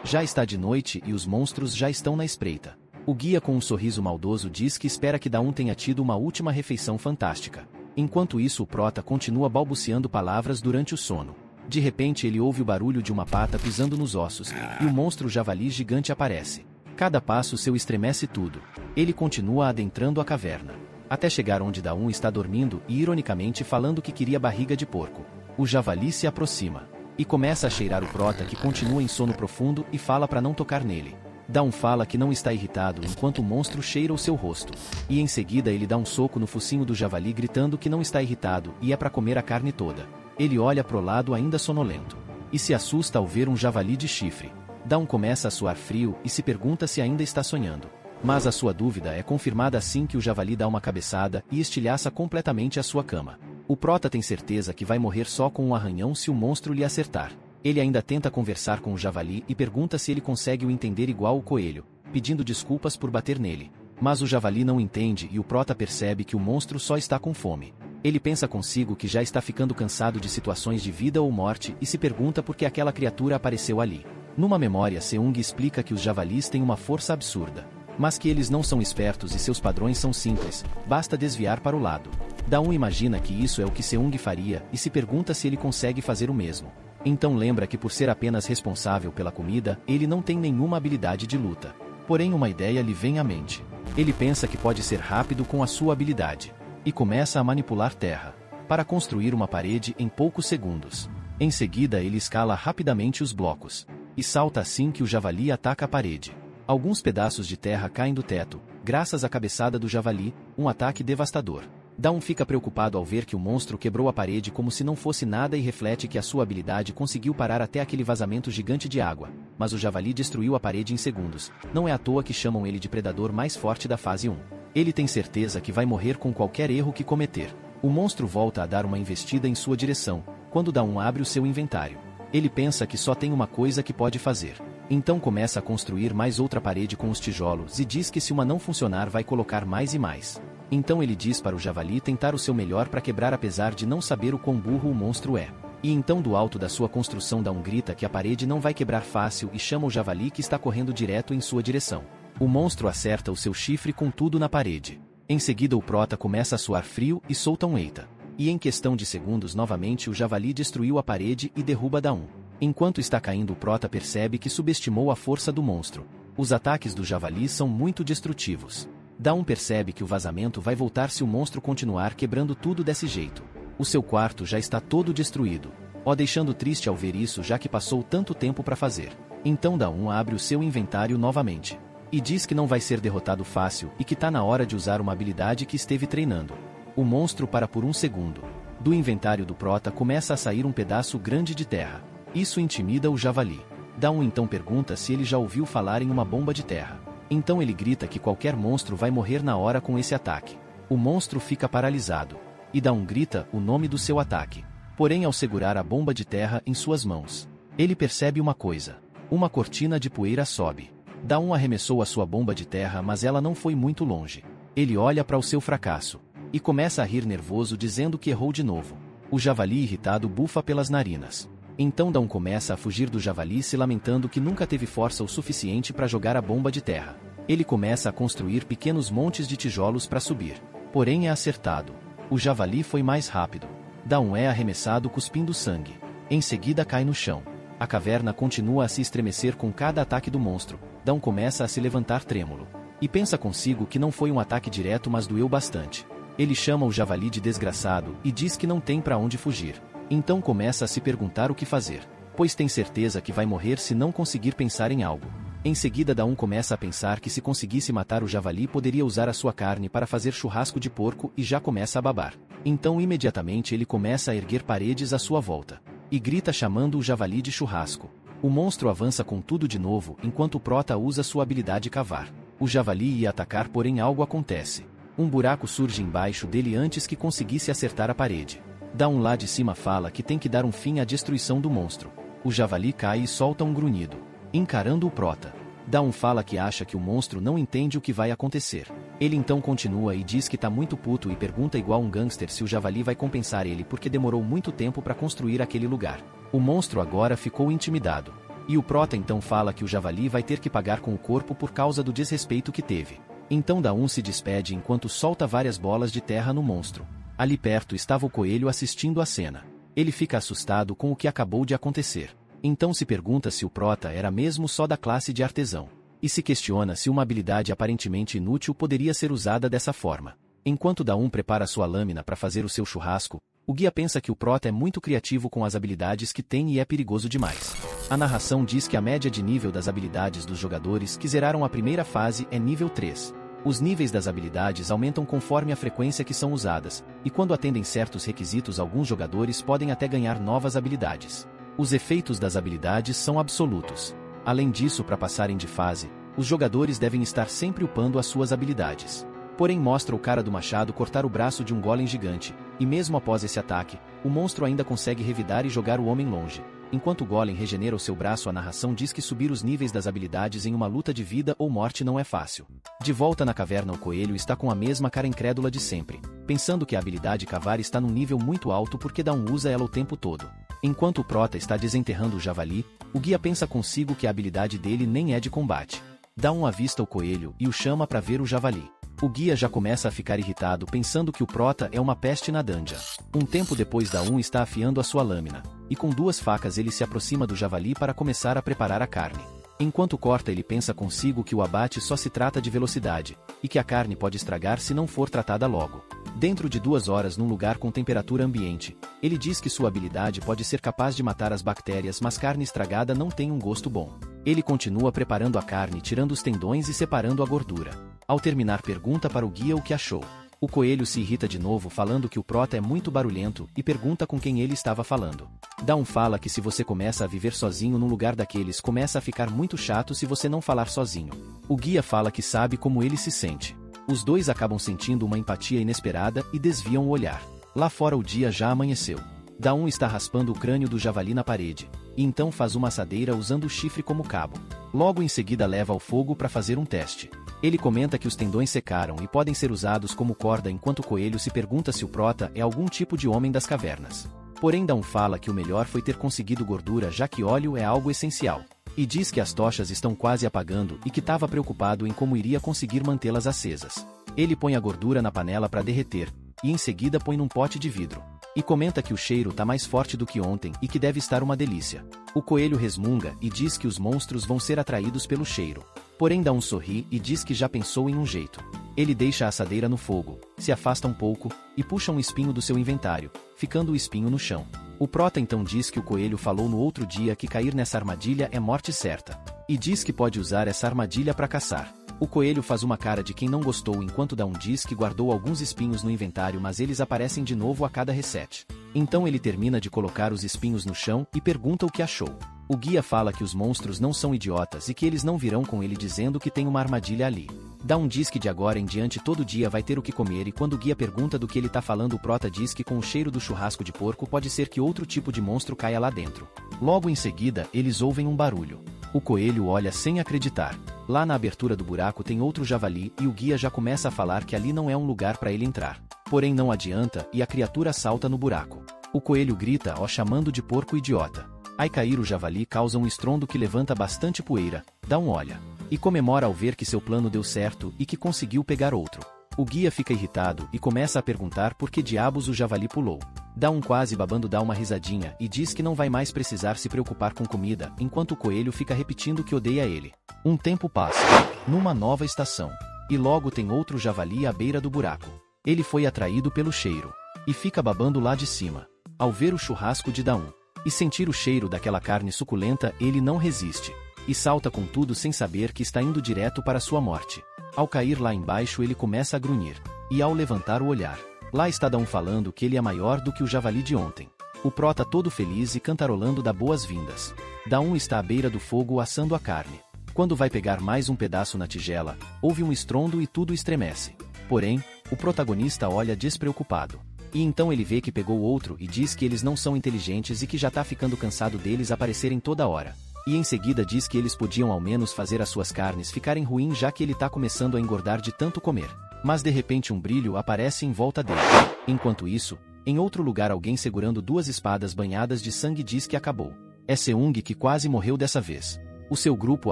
Já está de noite e os monstros já estão na espreita. O guia com um sorriso maldoso diz que espera que Daum tenha tido uma última refeição fantástica. Enquanto isso o prota continua balbuciando palavras durante o sono. De repente ele ouve o barulho de uma pata pisando nos ossos, e o monstro javali gigante aparece. Cada passo seu estremece tudo. Ele continua adentrando a caverna, até chegar onde Daum está dormindo e ironicamente falando que queria barriga de porco. O javali se aproxima, e começa a cheirar o prota que continua em sono profundo e fala para não tocar nele. Daum fala que não está irritado enquanto o monstro cheira o seu rosto. E em seguida ele dá um soco no focinho do javali gritando que não está irritado e é para comer a carne toda. Ele olha pro lado ainda sonolento. E se assusta ao ver um javali de chifre. Daum começa a suar frio e se pergunta se ainda está sonhando. Mas a sua dúvida é confirmada assim que o javali dá uma cabeçada e estilhaça completamente a sua cama. O prota tem certeza que vai morrer só com um arranhão se o monstro lhe acertar. Ele ainda tenta conversar com o javali e pergunta se ele consegue o entender igual o coelho, pedindo desculpas por bater nele. Mas o javali não entende e o prota percebe que o monstro só está com fome. Ele pensa consigo que já está ficando cansado de situações de vida ou morte e se pergunta por que aquela criatura apareceu ali. Numa memória, Seung explica que os javalis têm uma força absurda, mas que eles não são espertos e seus padrões são simples, basta desviar para o lado. Daum imagina que isso é o que Seung faria e se pergunta se ele consegue fazer o mesmo. Então lembra que por ser apenas responsável pela comida, ele não tem nenhuma habilidade de luta. Porém uma ideia lhe vem à mente. Ele pensa que pode ser rápido com a sua habilidade. E começa a manipular terra, para construir uma parede em poucos segundos. Em seguida ele escala rapidamente os blocos. E salta assim que o javali ataca a parede. Alguns pedaços de terra caem do teto, graças à cabeçada do javali, um ataque devastador. Daum fica preocupado ao ver que o monstro quebrou a parede como se não fosse nada e reflete que a sua habilidade conseguiu parar até aquele vazamento gigante de água. Mas o javali destruiu a parede em segundos. Não é à toa que chamam ele de predador mais forte da fase 1. Ele tem certeza que vai morrer com qualquer erro que cometer. O monstro volta a dar uma investida em sua direção, quando Daum abre o seu inventário. Ele pensa que só tem uma coisa que pode fazer. Então começa a construir mais outra parede com os tijolos e diz que se uma não funcionar vai colocar mais e mais. Então ele diz para o javali tentar o seu melhor para quebrar apesar de não saber o quão burro o monstro é. E então do alto da sua construção Daum grita que a parede não vai quebrar fácil e chama o javali que está correndo direto em sua direção. O monstro acerta o seu chifre com tudo na parede. Em seguida o prota começa a suar frio e solta um eita. E em questão de segundos novamente o javali destruiu a parede e derruba Daum. Enquanto está caindo o prota percebe que subestimou a força do monstro. Os ataques do javali são muito destrutivos. Daum percebe que o vazamento vai voltar se o monstro continuar quebrando tudo desse jeito. O seu quarto já está todo destruído. O deixando triste ao ver isso já que passou tanto tempo para fazer. Então Daum abre o seu inventário novamente. E diz que não vai ser derrotado fácil e que tá na hora de usar uma habilidade que esteve treinando. O monstro para por um segundo. Do inventário do prota começa a sair um pedaço grande de terra. Isso intimida o javali. Daum então pergunta se ele já ouviu falar em uma bomba de terra. Então ele grita que qualquer monstro vai morrer na hora com esse ataque. O monstro fica paralisado. E Daum grita o nome do seu ataque. Porém ao segurar a bomba de terra em suas mãos, ele percebe uma coisa. Uma cortina de poeira sobe. Daum arremessou a sua bomba de terra mas ela não foi muito longe. Ele olha para o seu fracasso. E começa a rir nervoso dizendo que errou de novo. O javali irritado bufa pelas narinas. Então Daum começa a fugir do javali se lamentando que nunca teve força o suficiente para jogar a bomba de terra. Ele começa a construir pequenos montes de tijolos para subir. Porém é acertado. O javali foi mais rápido. Daum é arremessado cuspindo sangue. Em seguida cai no chão. A caverna continua a se estremecer com cada ataque do monstro. Daum começa a se levantar trêmulo. E pensa consigo que não foi um ataque direto mas doeu bastante. Ele chama o javali de desgraçado e diz que não tem para onde fugir. Então começa a se perguntar o que fazer, pois tem certeza que vai morrer se não conseguir pensar em algo. Em seguida Daum começa a pensar que se conseguisse matar o javali poderia usar a sua carne para fazer churrasco de porco e já começa a babar. Então imediatamente ele começa a erguer paredes à sua volta. E grita chamando o javali de churrasco. O monstro avança com tudo de novo enquanto o prota usa sua habilidade cavar. O javali ia atacar, porém algo acontece. Um buraco surge embaixo dele antes que conseguisse acertar a parede. Daum lá de cima fala que tem que dar um fim à destruição do monstro. O javali cai e solta um grunhido, encarando o prota. Daum fala que acha que o monstro não entende o que vai acontecer. Ele então continua e diz que tá muito puto e pergunta igual um gangster se o javali vai compensar ele porque demorou muito tempo para construir aquele lugar. O monstro agora ficou intimidado. E o prota então fala que o javali vai ter que pagar com o corpo por causa do desrespeito que teve. Então Daum se despede enquanto solta várias bolas de terra no monstro. Ali perto estava o coelho assistindo a cena. Ele fica assustado com o que acabou de acontecer. Então se pergunta se o prota era mesmo só da classe de artesão. E se questiona se uma habilidade aparentemente inútil poderia ser usada dessa forma. Enquanto Daum prepara sua lâmina para fazer o seu churrasco, o guia pensa que o prota é muito criativo com as habilidades que tem e é perigoso demais. A narração diz que a média de nível das habilidades dos jogadores que zeraram a primeira fase é nível 3. Os níveis das habilidades aumentam conforme a frequência que são usadas, e quando atendem certos requisitos alguns jogadores podem até ganhar novas habilidades. Os efeitos das habilidades são absolutos. Além disso, para passarem de fase, os jogadores devem estar sempre upando as suas habilidades. Porém mostra o cara do machado cortar o braço de um golem gigante, e mesmo após esse ataque, o monstro ainda consegue revidar e jogar o homem longe. Enquanto o golem regenera o seu braço, a narração diz que subir os níveis das habilidades em uma luta de vida ou morte não é fácil. De volta na caverna, o coelho está com a mesma cara incrédula de sempre, pensando que a habilidade cavar está num nível muito alto porque Daum usa ela o tempo todo. Enquanto o prota está desenterrando o javali, o guia pensa consigo que a habilidade dele nem é de combate. Daum avista o coelho e o chama para ver o javali. O guia já começa a ficar irritado pensando que o prota é uma peste na dungeon. Um tempo depois Daum está afiando a sua lâmina, e com duas facas ele se aproxima do javali para começar a preparar a carne. Enquanto corta ele pensa consigo que o abate só se trata de velocidade, e que a carne pode estragar se não for tratada logo. Dentro de 2 horas num lugar com temperatura ambiente, ele diz que sua habilidade pode ser capaz de matar as bactérias, mas carne estragada não tem um gosto bom. Ele continua preparando a carne, tirando os tendões e separando a gordura. Ao terminar pergunta para o guia o que achou. O coelho se irrita de novo falando que o prota é muito barulhento e pergunta com quem ele estava falando. Daum fala que se você começa a viver sozinho num lugar daqueles começa a ficar muito chato se você não falar sozinho. O guia fala que sabe como ele se sente. Os dois acabam sentindo uma empatia inesperada e desviam o olhar. Lá fora o dia já amanheceu. Daum está raspando o crânio do javali na parede, e então faz uma assadeira usando o chifre como cabo. Logo em seguida leva ao fogo para fazer um teste. Ele comenta que os tendões secaram e podem ser usados como corda enquanto o coelho se pergunta se o prota é algum tipo de homem das cavernas. Porém Daum fala que o melhor foi ter conseguido gordura já que óleo é algo essencial. E diz que as tochas estão quase apagando e que estava preocupado em como iria conseguir mantê-las acesas. Ele põe a gordura na panela para derreter, e em seguida põe num pote de vidro. E comenta que o cheiro tá mais forte do que ontem e que deve estar uma delícia. O coelho resmunga e diz que os monstros vão ser atraídos pelo cheiro. Porém Daum sorri e diz que já pensou em um jeito. Ele deixa a assadeira no fogo, se afasta um pouco, e puxa um espinho do seu inventário, ficando o espinho no chão. O prota então diz que o coelho falou no outro dia que cair nessa armadilha é morte certa. E diz que pode usar essa armadilha para caçar. O coelho faz uma cara de quem não gostou enquanto Daum diz que guardou alguns espinhos no inventário, mas eles aparecem de novo a cada reset. Então ele termina de colocar os espinhos no chão e pergunta o que achou. O guia fala que os monstros não são idiotas e que eles não virão com ele dizendo que tem uma armadilha ali. Daum diz que de agora em diante todo dia vai ter o que comer, e quando o guia pergunta do que ele tá falando, o prota diz que com o cheiro do churrasco de porco pode ser que outro tipo de monstro caia lá dentro. Logo em seguida eles ouvem um barulho. O coelho olha sem acreditar. Lá na abertura do buraco tem outro javali e o guia já começa a falar que ali não é um lugar para ele entrar. Porém não adianta e a criatura salta no buraco. O coelho grita chamando de porco idiota. Ao cair o javali causa um estrondo que levanta bastante poeira. Daum olha e comemora ao ver que seu plano deu certo e que conseguiu pegar outro. O guia fica irritado e começa a perguntar por que diabos o javali pulou. Daum quase babando dá uma risadinha e diz que não vai mais precisar se preocupar com comida, enquanto o coelho fica repetindo que odeia ele. Um tempo passa, numa nova estação, e logo tem outro javali à beira do buraco. Ele foi atraído pelo cheiro, e fica babando lá de cima. Ao ver o churrasco de Daum, e sentir o cheiro daquela carne suculenta, ele não resiste. e salta com tudo sem saber que está indo direto para sua morte. Ao cair lá embaixo ele começa a grunhir, e ao levantar o olhar, lá está Daum falando que ele é maior do que o javali de ontem. O prota todo feliz e cantarolando dá boas-vindas. Daum está à beira do fogo assando a carne. Quando vai pegar mais um pedaço na tigela, houve um estrondo e tudo estremece. Porém, o protagonista olha despreocupado. E então ele vê que pegou outro e diz que eles não são inteligentes e que já tá ficando cansado deles aparecerem toda hora. E em seguida diz que eles podiam ao menos fazer as suas carnes ficarem ruins já que ele tá começando a engordar de tanto comer. Mas de repente um brilho aparece em volta dele. Enquanto isso, em outro lugar alguém segurando duas espadas banhadas de sangue diz que acabou. É Seung que quase morreu dessa vez. O seu grupo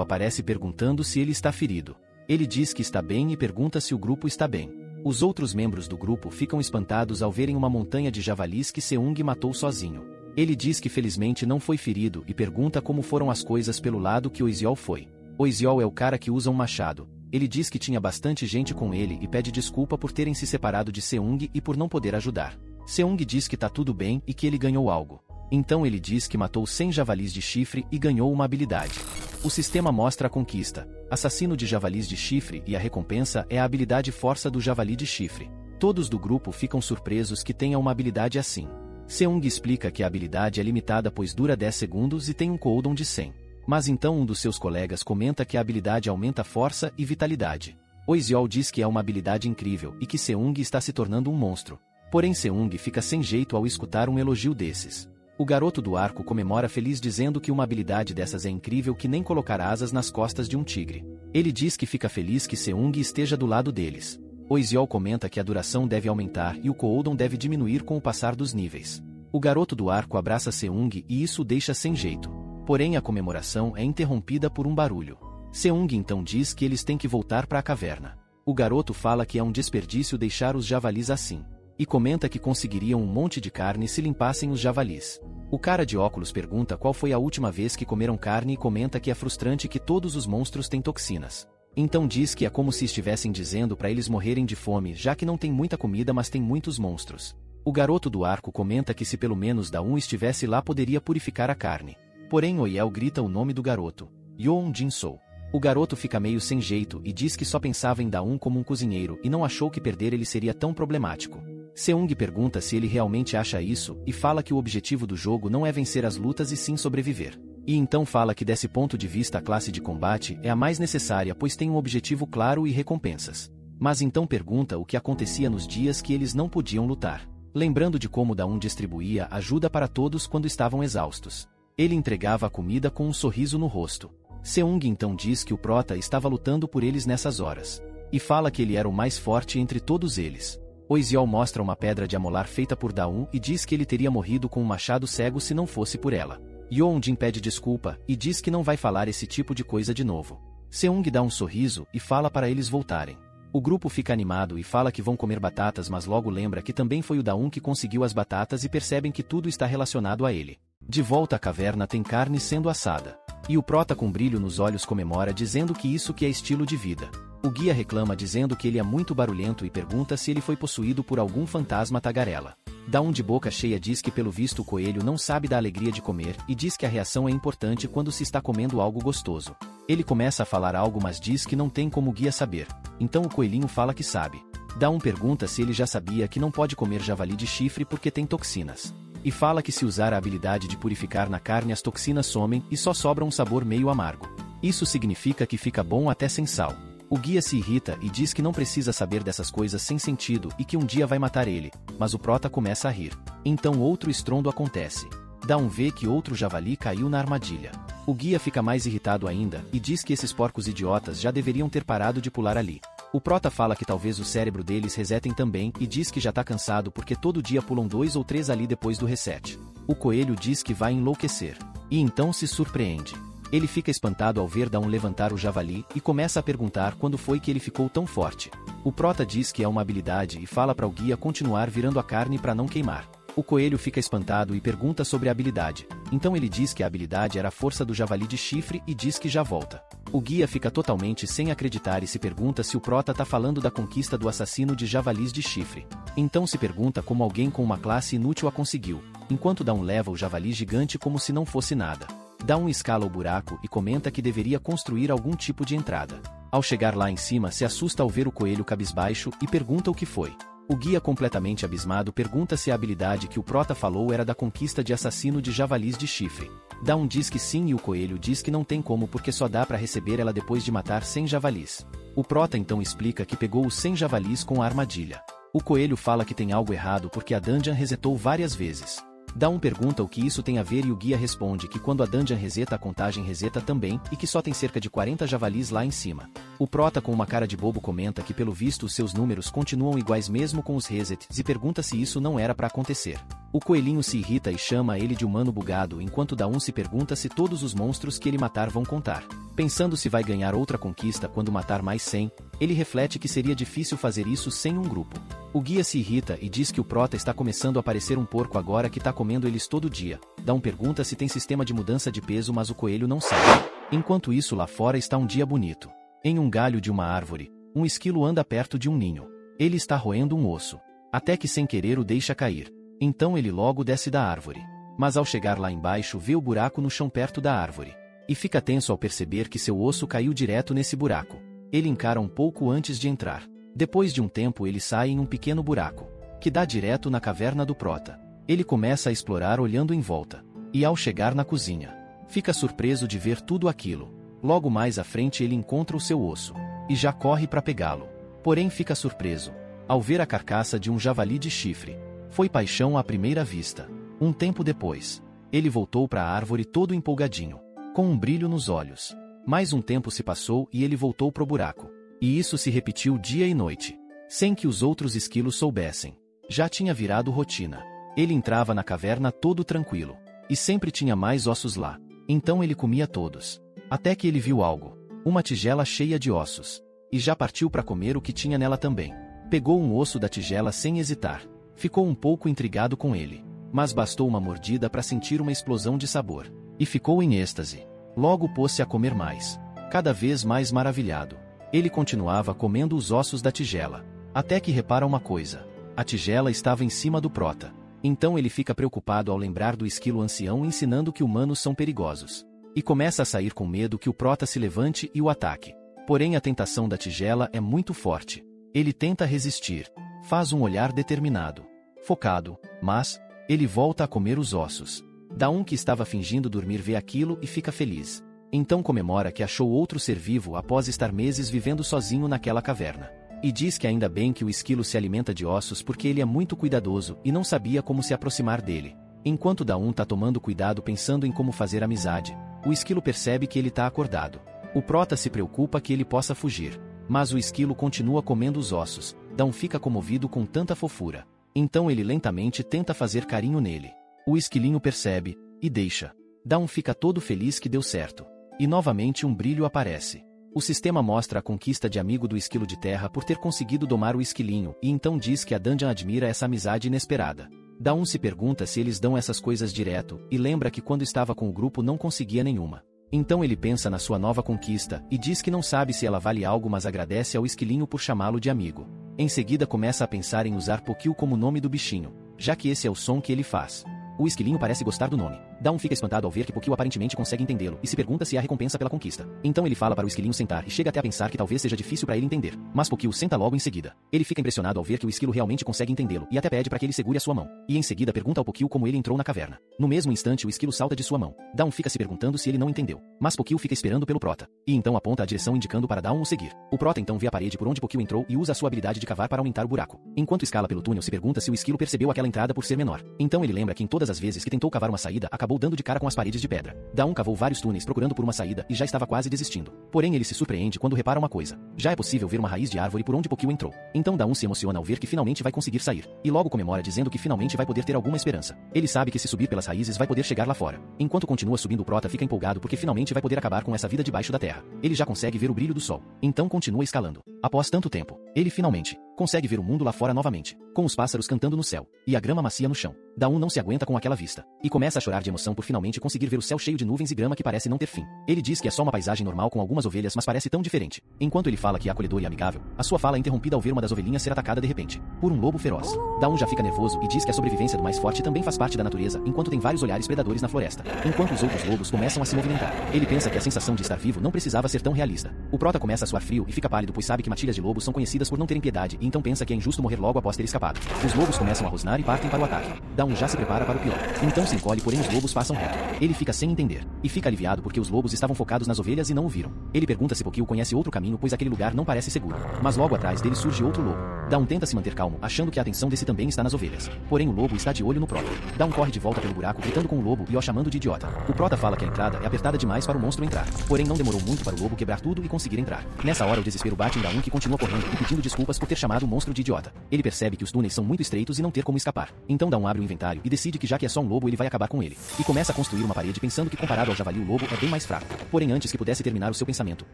aparece perguntando se ele está ferido. Ele diz que está bem e pergunta se o grupo está bem. Os outros membros do grupo ficam espantados ao verem uma montanha de javalis que Seung matou sozinho. Ele diz que felizmente não foi ferido e pergunta como foram as coisas pelo lado que Oisiol foi. Oisiol é o cara que usa um machado. Ele diz que tinha bastante gente com ele e pede desculpa por terem se separado de Seung e por não poder ajudar. Seung diz que tá tudo bem e que ele ganhou algo. Então ele diz que matou 100 javalis de chifre e ganhou uma habilidade. O sistema mostra a conquista, assassino de javalis de chifre e a recompensa é a habilidade força do javali de chifre. Todos do grupo ficam surpresos que tenha uma habilidade assim. Seung explica que a habilidade é limitada pois dura 10 segundos e tem um cooldown de 100. Mas então um dos seus colegas comenta que a habilidade aumenta força e vitalidade. Oisiol diz que é uma habilidade incrível e que Seung está se tornando um monstro. Porém Seung fica sem jeito ao escutar um elogio desses. O garoto do arco comemora feliz dizendo que uma habilidade dessas é incrível que nem colocar asas nas costas de um tigre. Ele diz que fica feliz que Seung esteja do lado deles. Oisiol comenta que a duração deve aumentar e o cooldown deve diminuir com o passar dos níveis. O garoto do arco abraça Seung e isso o deixa sem jeito. Porém a comemoração é interrompida por um barulho. Seung então diz que eles têm que voltar para a caverna. O garoto fala que é um desperdício deixar os javalis assim. E comenta que conseguiriam um monte de carne se limpassem os javalis. O cara de óculos pergunta qual foi a última vez que comeram carne e comenta que é frustrante que todos os monstros têm toxinas. Então diz que é como se estivessem dizendo para eles morrerem de fome já que não tem muita comida mas tem muitos monstros. O garoto do arco comenta que se pelo menos Daum estivesse lá poderia purificar a carne. Porém Oiel grita o nome do garoto, Yoon Jin-soo. O garoto fica meio sem jeito e diz que só pensava em Daum como um cozinheiro e não achou que perder ele seria tão problemático. Seung pergunta se ele realmente acha isso e fala que o objetivo do jogo não é vencer as lutas e sim sobreviver. E então fala que desse ponto de vista a classe de combate é a mais necessária pois tem um objetivo claro e recompensas. Mas então pergunta o que acontecia nos dias que eles não podiam lutar. Lembrando de como Daum distribuía ajuda para todos quando estavam exaustos. Ele entregava a comida com um sorriso no rosto. Seung então diz que o prota estava lutando por eles nessas horas. E fala que ele era o mais forte entre todos eles. Oisiol mostra uma pedra de amolar feita por Daum e diz que ele teria morrido com um machado cego se não fosse por ela. Yoon Jin pede desculpa e diz que não vai falar esse tipo de coisa de novo. Seung dá um sorriso e fala para eles voltarem. O grupo fica animado e fala que vão comer batatas mas logo lembra que também foi o Daum que conseguiu as batatas e percebem que tudo está relacionado a ele. De volta à caverna tem carne sendo assada. E o prota com brilho nos olhos comemora dizendo que isso que é estilo de vida. O guia reclama dizendo que ele é muito barulhento e pergunta se ele foi possuído por algum fantasma tagarela. Daum de boca cheia diz que pelo visto o coelho não sabe da alegria de comer e diz que a reação é importante quando se está comendo algo gostoso. Ele começa a falar algo mas diz que não tem como o guia saber. Então o coelhinho fala que sabe. Daum pergunta se ele já sabia que não pode comer javali de chifre porque tem toxinas. E fala que se usar a habilidade de purificar na carne as toxinas somem e só sobra um sabor meio amargo. Isso significa que fica bom até sem sal. O guia se irrita e diz que não precisa saber dessas coisas sem sentido e que um dia vai matar ele, mas o prota começa a rir. Então outro estrondo acontece. Daum vê que outro javali caiu na armadilha. O guia fica mais irritado ainda e diz que esses porcos idiotas já deveriam ter parado de pular ali. O prota fala que talvez o cérebro deles resetem também e diz que já tá cansado porque todo dia pulam 2 ou 3 ali depois do reset. O coelho diz que vai enlouquecer. E então se surpreende. Ele fica espantado ao ver Daum levantar o javali e começa a perguntar quando foi que ele ficou tão forte. O prota diz que é uma habilidade e fala para o guia continuar virando a carne para não queimar. O coelho fica espantado e pergunta sobre a habilidade. Então ele diz que a habilidade era a força do javali de chifre e diz que já volta. O guia fica totalmente sem acreditar e se pergunta se o prota tá falando da conquista do assassino de javalis de chifre. Então se pergunta como alguém com uma classe inútil a conseguiu, enquanto Daum leva o javali gigante como se não fosse nada. Daum escala o buraco e comenta que deveria construir algum tipo de entrada. Ao chegar lá em cima, se assusta ao ver o coelho cabisbaixo e pergunta o que foi. O guia, completamente abismado, pergunta se a habilidade que o prota falou era da conquista de assassino de javalis de chifre. Daum diz que sim e o coelho diz que não tem como porque só dá para receber ela depois de matar 100 javalis. O prota então explica que pegou os 100 javalis com a armadilha. O coelho fala que tem algo errado porque a dungeon resetou várias vezes. Daum pergunta o que isso tem a ver e o guia responde que quando a dungeon reseta a contagem reseta também e que só tem cerca de 40 javalis lá em cima. O prota com uma cara de bobo comenta que pelo visto os seus números continuam iguais mesmo com os resets e pergunta se isso não era para acontecer. O coelhinho se irrita e chama ele de humano bugado enquanto Daum se pergunta se todos os monstros que ele matar vão contar. Pensando se vai ganhar outra conquista quando matar mais 100, ele reflete que seria difícil fazer isso sem um grupo. O guia se irrita e diz que o prota está começando a parecer um porco agora que está comendo eles todo dia. Daum pergunta se tem sistema de mudança de peso, mas o coelho não sabe. Enquanto isso, lá fora está um dia bonito. Em um galho de uma árvore, um esquilo anda perto de um ninho. Ele está roendo um osso. Até que sem querer o deixa cair. Então ele logo desce da árvore. Mas ao chegar lá embaixo vê o buraco no chão perto da árvore. E fica tenso ao perceber que seu osso caiu direto nesse buraco. Ele encara um pouco antes de entrar. Depois de um tempo ele sai em um pequeno buraco, que dá direto na caverna do prota. Ele começa a explorar olhando em volta. E ao chegar na cozinha, fica surpreso de ver tudo aquilo. Logo mais à frente ele encontra o seu osso. E já corre para pegá-lo. Porém fica surpreso ao ver a carcaça de um javali de chifre. Foi paixão à primeira vista. Um tempo depois, ele voltou para a árvore todo empolgadinho, com um brilho nos olhos. Mais um tempo se passou e ele voltou pro buraco. E isso se repetiu dia e noite, sem que os outros esquilos soubessem. Já tinha virado rotina. Ele entrava na caverna todo tranquilo. E sempre tinha mais ossos lá. Então ele comia todos. Até que ele viu algo. Uma tigela cheia de ossos. E já partiu para comer o que tinha nela também. Pegou um osso da tigela sem hesitar. Ficou um pouco intrigado com ele. Mas bastou uma mordida para sentir uma explosão de sabor. E ficou em êxtase. Logo pôs-se a comer mais. Cada vez mais maravilhado. Ele continuava comendo os ossos da tigela. Até que repara uma coisa. A tigela estava em cima do prota. Então ele fica preocupado ao lembrar do esquilo ancião ensinando que humanos são perigosos. E começa a sair com medo que o prota se levante e o ataque. Porém a tentação da tigela é muito forte. Ele tenta resistir. Faz um olhar determinado. Focado, mas ele volta a comer os ossos. Daum, que estava fingindo dormir, vê aquilo e fica feliz. Então comemora que achou outro ser vivo após estar meses vivendo sozinho naquela caverna. E diz que ainda bem que o esquilo se alimenta de ossos porque ele é muito cuidadoso e não sabia como se aproximar dele. Enquanto Daum tá tomando cuidado pensando em como fazer amizade, o esquilo percebe que ele tá acordado. O prota se preocupa que ele possa fugir. Mas o esquilo continua comendo os ossos. Daum fica comovido com tanta fofura. Então ele lentamente tenta fazer carinho nele. O esquilinho percebe, e deixa. Daum fica todo feliz que deu certo. E novamente um brilho aparece. O sistema mostra a conquista de amigo do esquilo de terra por ter conseguido domar o esquilinho, e então diz que a dungeon admira essa amizade inesperada. Daum se pergunta se eles dão essas coisas direto, e lembra que quando estava com o grupo não conseguia nenhuma. Então ele pensa na sua nova conquista, e diz que não sabe se ela vale algo, mas agradece ao esquilinho por chamá-lo de amigo. Em seguida começa a pensar em usar Pokil como nome do bichinho, já que esse é o som que ele faz. O esquilinho parece gostar do nome. Daum fica espantado ao ver que Pokil aparentemente consegue entendê-lo, e se pergunta se há recompensa pela conquista. Então ele fala para o esquilinho sentar e chega até a pensar que talvez seja difícil para ele entender. Mas Pokil senta logo em seguida. Ele fica impressionado ao ver que o esquilo realmente consegue entendê-lo, e até pede para que ele segure a sua mão. E em seguida pergunta ao Pokil como ele entrou na caverna. No mesmo instante o esquilo salta de sua mão. Daum fica se perguntando se ele não entendeu. Mas Pokil fica esperando pelo prota. E então aponta a direção indicando para Daum o seguir. O prota então vê a parede por onde Pokil entrou e usa a sua habilidade de cavar para aumentar o buraco. Enquanto escala pelo túnel se pergunta se o esquilo percebeu aquela entrada por ser menor. Então ele lembra que em todas as vezes que tentou cavar uma saída, acabou dando de cara com as paredes de pedra. Daum cavou vários túneis procurando por uma saída e já estava quase desistindo. Porém ele se surpreende quando repara uma coisa. Já é possível ver uma raiz de árvore por onde Pokil entrou. Então Daum se emociona ao ver que finalmente vai conseguir sair. E logo comemora dizendo que finalmente vai poder ter alguma esperança. Ele sabe que se subir pelas raízes vai poder chegar lá fora. Enquanto continua subindo, o prota fica empolgado porque finalmente vai poder acabar com essa vida debaixo da terra. Ele já consegue ver o brilho do sol. Então continua escalando. Após tanto tempo, ele finalmente consegue ver o mundo lá fora novamente, com os pássaros cantando no céu, e a grama macia no chão. Daum não se aguenta com aquela vista, e começa a chorar de emoção emoção por finalmente conseguir ver o céu cheio de nuvens e grama que parece não ter fim. Ele diz que é só uma paisagem normal com algumas ovelhas, mas parece tão diferente. Enquanto ele fala que é acolhedor e amigável, a sua fala é interrompida ao ver uma das ovelhinhas ser atacada de repente por um lobo feroz. Dawn já fica nervoso e diz que a sobrevivência do mais forte também faz parte da natureza, enquanto tem vários olhares predadores na floresta. Enquanto os outros lobos começam a se movimentar, ele pensa que a sensação de estar vivo não precisava ser tão realista. O prota começa a suar frio e fica pálido, pois sabe que matilhas de lobos são conhecidas por não terem piedade, e então pensa que é injusto morrer logo após ter escapado. Os lobos começam a rosnar e partem para o ataque. Dawn já se prepara para o pior. Então se encolhe, porém os lobos passam reto. Ele fica sem entender e fica aliviado porque os lobos estavam focados nas ovelhas e não o viram. Ele pergunta se Pokil conhece outro caminho, pois aquele lugar não parece seguro. Mas logo atrás dele surge outro lobo. Dawn tenta se manter calmo, achando que a atenção desse também está nas ovelhas. Porém o lobo está de olho no prota. Dawn corre de volta pelo buraco, gritando com o lobo e o chamando de idiota. O prota fala que a entrada é apertada demais para o monstro entrar. Porém não demorou muito para o lobo quebrar tudo e conseguir entrar. Nessa hora o desespero bate em Dawn, que continua correndo e pedindo desculpas por ter chamado o monstro de idiota. Ele percebe que os túneis são muito estreitos e não ter como escapar. Então Dawn abre o inventário e decide que já que é só um lobo ele vai acabar com ele. E começa a construir uma parede pensando que comparado ao javali o lobo é bem mais fraco. Porém antes que pudesse terminar o seu pensamento,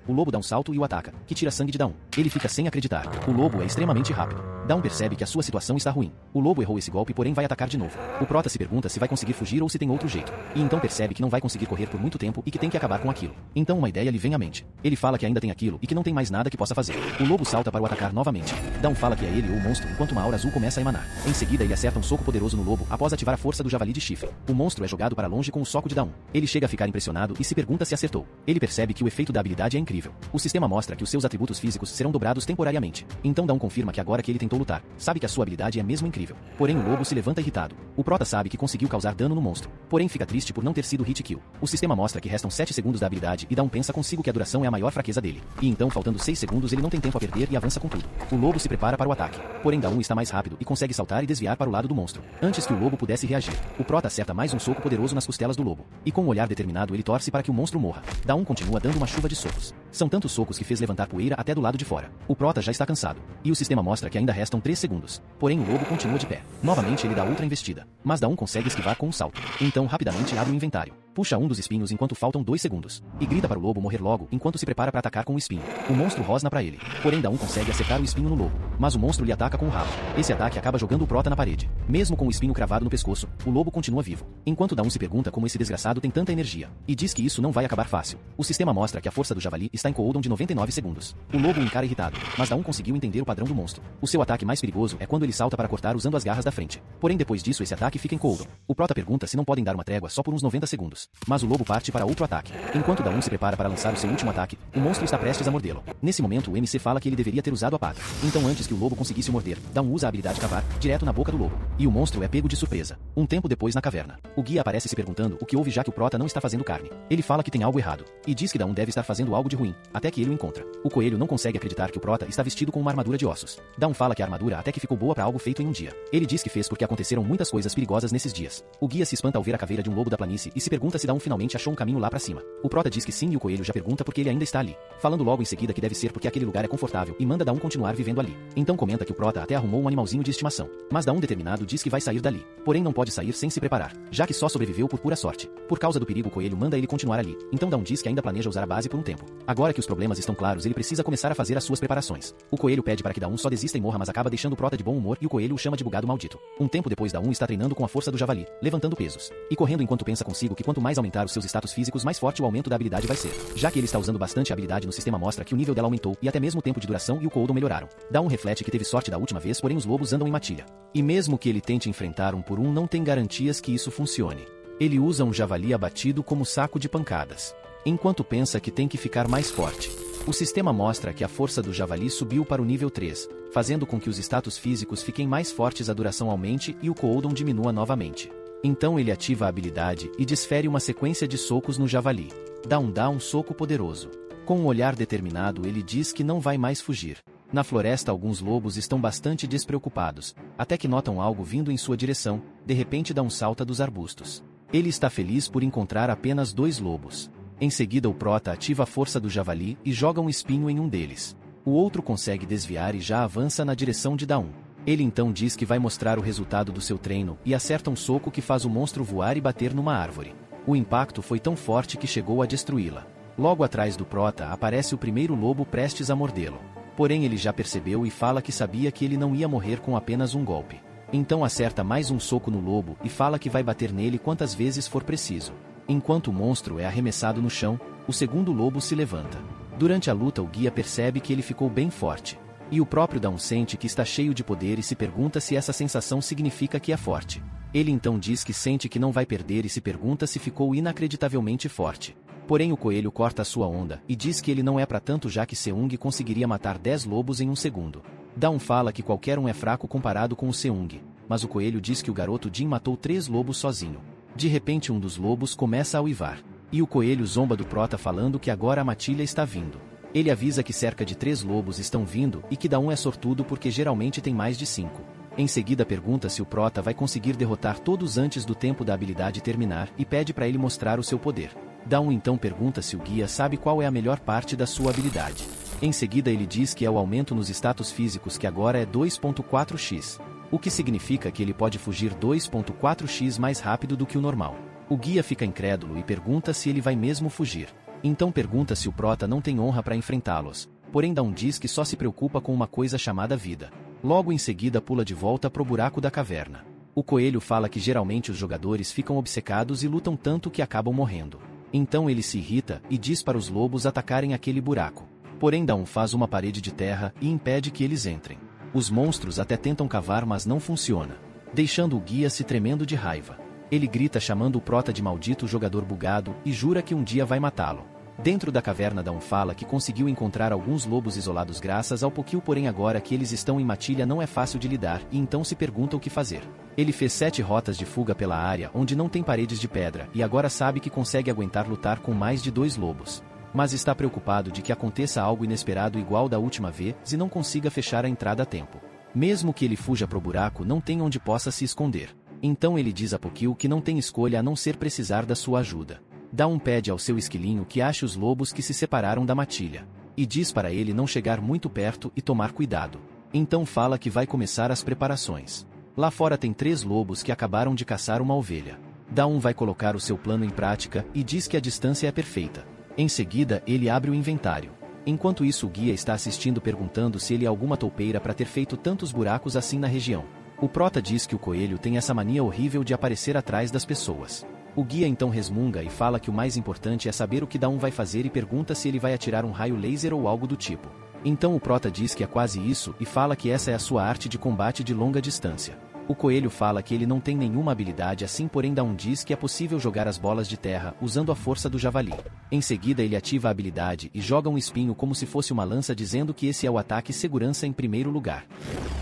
o lobo dá um salto e o ataca, que tira sangue de Dawn. Ele fica sem acreditar. O lobo é extremamente rápido. Dawn percebe que a sua situação está ruim. O lobo errou esse golpe, porém vai atacar de novo. O prota se pergunta se vai conseguir fugir ou se tem outro jeito. E então percebe que não vai conseguir correr por muito tempo e que tem que acabar com aquilo. Então uma ideia lhe vem à mente. Ele fala que ainda tem aquilo e que não tem mais nada que possa fazer. O lobo salta para o atacar novamente. Dawn fala que é ele ou o monstro, enquanto uma aura azul começa a emanar. Em seguida ele acerta um soco poderoso no lobo após ativar a força do javali de chifre. O monstro é jogado para longe com o soco de Dawn. Ele chega a ficar impressionado e se pergunta se acertou. Ele percebe que o efeito da habilidade é incrível. O sistema mostra que os seus atributos físicos serão dobrados temporariamente. Então Dawn confirma que agora que ele tentou lutar, sabe que a sua habilidade é mesmo incrível. Porém o lobo se levanta irritado. O prota sabe que conseguiu causar dano no monstro, porém fica triste por não ter sido hit kill. O sistema mostra que restam 7 segundos da habilidade e Dawn pensa consigo que a duração é a maior fraqueza dele. E então, faltando 6 segundos, ele não tem tempo a perder e avança com tudo. O lobo se prepara para o ataque. Porém Dawn está mais rápido e consegue saltar e desviar para o lado do monstro, antes que o lobo pudesse reagir. O prota acerta mais um soco poderoso nas costelas do lobo. E com um olhar determinado ele torce para que o monstro morra. Dawn continua dando uma chuva de socos. São tantos socos que fez levantar poeira até do lado de fora. O prota já está cansado. E o sistema mostra que ainda restam 3 segundos. Porém o lobo continua de pé. Novamente ele dá outra investida. Mas Dawn consegue esquivar com um salto. Então rapidamente abre o inventário. Puxa um dos espinhos enquanto faltam 2 segundos. E grita para o lobo morrer logo enquanto se prepara para atacar com o espinho. O monstro rosna para ele. Porém Dawn consegue acertar o espinho no lobo. Mas o monstro lhe ataca com o rabo. Esse ataque acaba jogando o prota na parede. Mesmo com o espinho cravado no pescoço, o lobo continua vivo. Enquanto Dawn se pergunta como esse desgraçado tem tanta energia. E diz que isso não vai acabar fácil. O sistema mostra que a força do javali está em cooldown de 99 segundos. O lobo o encara irritado. Mas Dawn conseguiu entender o padrão do monstro. O seu ataque mais perigoso é quando ele salta para cortar usando as garras da frente. Porém depois disso esse ataque fica em cooldown. O prota pergunta se não podem dar uma trégua só por uns 90 segundos. Mas o lobo parte para outro ataque. Enquanto Dawn se prepara para lançar o seu último ataque, o monstro está prestes a mordê-lo. Nesse momento o MC fala que ele deveria ter usado a pata. Então antes que o lobo conseguisse o morder, Dawn usa a habilidade cavar, direto na boca do lobo. E o monstro é pego de surpresa. Um tempo depois na caverna, o guia aparece se perguntando o que houve já que o prota não está fazendo carne. Ele fala que tem algo errado. E diz que Dawn deve estar fazendo algo de ruim, até que ele o encontra. O coelho não consegue acreditar que o prota está vestido com uma armadura de ossos. Dawn fala que a armadura até que ficou boa para algo feito em um dia. Ele diz que fez porque aconteceram muitas coisas perigosas nesses dias. O guia se espanta ao ver a caveira de um lobo da planície e se pergunta se Dawn finalmente achou um caminho lá para cima. O prota diz que sim e o coelho já pergunta porque ele ainda está ali. Falando logo em seguida que deve ser porque aquele lugar é confortável e manda Dawn continuar vivendo ali. Então comenta que o prota até arrumou um animalzinho de estimação. Mas Dawn determinado diz que vai sair dali. Porém não pode sair sem se preparar, já que só sobreviveu por pura sorte. Por causa do perigo o coelho manda ele continuar ali. Então Dawn diz que ainda planeja usar a base por um tempo. Agora que os problemas estão claros ele precisa começar a fazer as suas preparações. O coelho pede para que Dawn só desista e morra, mas acaba deixando o prota de bom humor e o coelho o chama de bugado maldito. Um tempo depois Dawn está treinando com a força do javali, levantando pesos. E correndo enquanto pensa consigo que quanto mais aumentar os seus status físicos mais forte o aumento da habilidade vai ser. Já que ele está usando bastante a habilidade no sistema mostra que o nível dela aumentou e até mesmo o tempo de duração e o cooldown melhoraram. Dawn reflete que teve sorte da última vez, porém os lobos andam em matilha. E mesmo que ele tente enfrentar um por um não tem garantias que isso funcione. Ele usa um javali abatido como saco de pancadas. Enquanto pensa que tem que ficar mais forte. O sistema mostra que a força do javali subiu para o nível 3, fazendo com que os status físicos fiquem mais fortes, a duração aumente e o cooldown diminua novamente. Então ele ativa a habilidade e desfere uma sequência de socos no javali. Dawn dá um soco poderoso. Com um olhar determinado ele diz que não vai mais fugir. Na floresta alguns lobos estão bastante despreocupados, até que notam algo vindo em sua direção, de repente Dawn salta dos arbustos. Ele está feliz por encontrar apenas 2 lobos. Em seguida o prota ativa a força do javali e joga um espinho em um deles. O outro consegue desviar e já avança na direção de Dawn. Ele então diz que vai mostrar o resultado do seu treino e acerta um soco que faz o monstro voar e bater numa árvore. O impacto foi tão forte que chegou a destruí-la. Logo atrás do prota aparece o primeiro lobo prestes a mordê-lo. Porém ele já percebeu e fala que sabia que ele não ia morrer com apenas um golpe. Então acerta mais um soco no lobo e fala que vai bater nele quantas vezes for preciso. Enquanto o monstro é arremessado no chão, o segundo lobo se levanta. Durante a luta o guia percebe que ele ficou bem forte. E o próprio Dawn sente que está cheio de poder e se pergunta se essa sensação significa que é forte. Ele então diz que sente que não vai perder e se pergunta se ficou inacreditavelmente forte. Porém o coelho corta a sua onda e diz que ele não é para tanto, já que Seung conseguiria matar 10 lobos em um segundo. Dawn fala que qualquer um é fraco comparado com o Seung, mas o coelho diz que o garoto Jin matou 3 lobos sozinho. De repente um dos lobos começa a uivar. E o coelho zomba do prota falando que agora a matilha está vindo. Ele avisa que cerca de 3 lobos estão vindo e que Dawn é sortudo porque geralmente tem mais de 5. Em seguida pergunta se o prota vai conseguir derrotar todos antes do tempo da habilidade terminar e pede para ele mostrar o seu poder. Dawn então pergunta se o guia sabe qual é a melhor parte da sua habilidade. Em seguida ele diz que é o aumento nos status físicos, que agora é 2.4x. O que significa que ele pode fugir 2.4x mais rápido do que o normal. O guia fica incrédulo e pergunta se ele vai mesmo fugir. Então pergunta se o prota não tem honra para enfrentá-los. Porém Dawn diz que só se preocupa com uma coisa chamada vida. Logo em seguida pula de volta pro buraco da caverna. O coelho fala que geralmente os jogadores ficam obcecados e lutam tanto que acabam morrendo. Então ele se irrita e diz para os lobos atacarem aquele buraco. Porém Dawn faz uma parede de terra e impede que eles entrem. Os monstros até tentam cavar, mas não funciona, deixando o guia se tremendo de raiva. Ele grita chamando o prota de maldito jogador bugado e jura que um dia vai matá-lo. Dentro da caverna Dawn fala que conseguiu encontrar alguns lobos isolados graças ao Pokil, porém agora que eles estão em matilha não é fácil de lidar e então se pergunta o que fazer. Ele fez 7 rotas de fuga pela área onde não tem paredes de pedra e agora sabe que consegue aguentar lutar com mais de 2 lobos. Mas está preocupado de que aconteça algo inesperado igual da última vez e não consiga fechar a entrada a tempo. Mesmo que ele fuja pro buraco, não tem onde possa se esconder. Então ele diz a Pokil que não tem escolha a não ser precisar da sua ajuda. Dawn pede ao seu esquilinho que ache os lobos que se separaram da matilha. E diz para ele não chegar muito perto e tomar cuidado. Então fala que vai começar as preparações. Lá fora tem 3 lobos que acabaram de caçar uma ovelha. Dawn vai colocar o seu plano em prática e diz que a distância é perfeita. Em seguida ele abre o inventário. Enquanto isso o guia está assistindo perguntando se ele é alguma toupeira para ter feito tantos buracos assim na região. O prota diz que o coelho tem essa mania horrível de aparecer atrás das pessoas. O guia então resmunga e fala que o mais importante é saber o que Dawn vai fazer e pergunta se ele vai atirar um raio laser ou algo do tipo. Então o prota diz que é quase isso e fala que essa é a sua arte de combate de longa distância. O coelho fala que ele não tem nenhuma habilidade assim, porém Dawn diz que é possível jogar as bolas de terra usando a força do javali. Em seguida ele ativa a habilidade e joga um espinho como se fosse uma lança, dizendo que esse é o ataque segurança em primeiro lugar.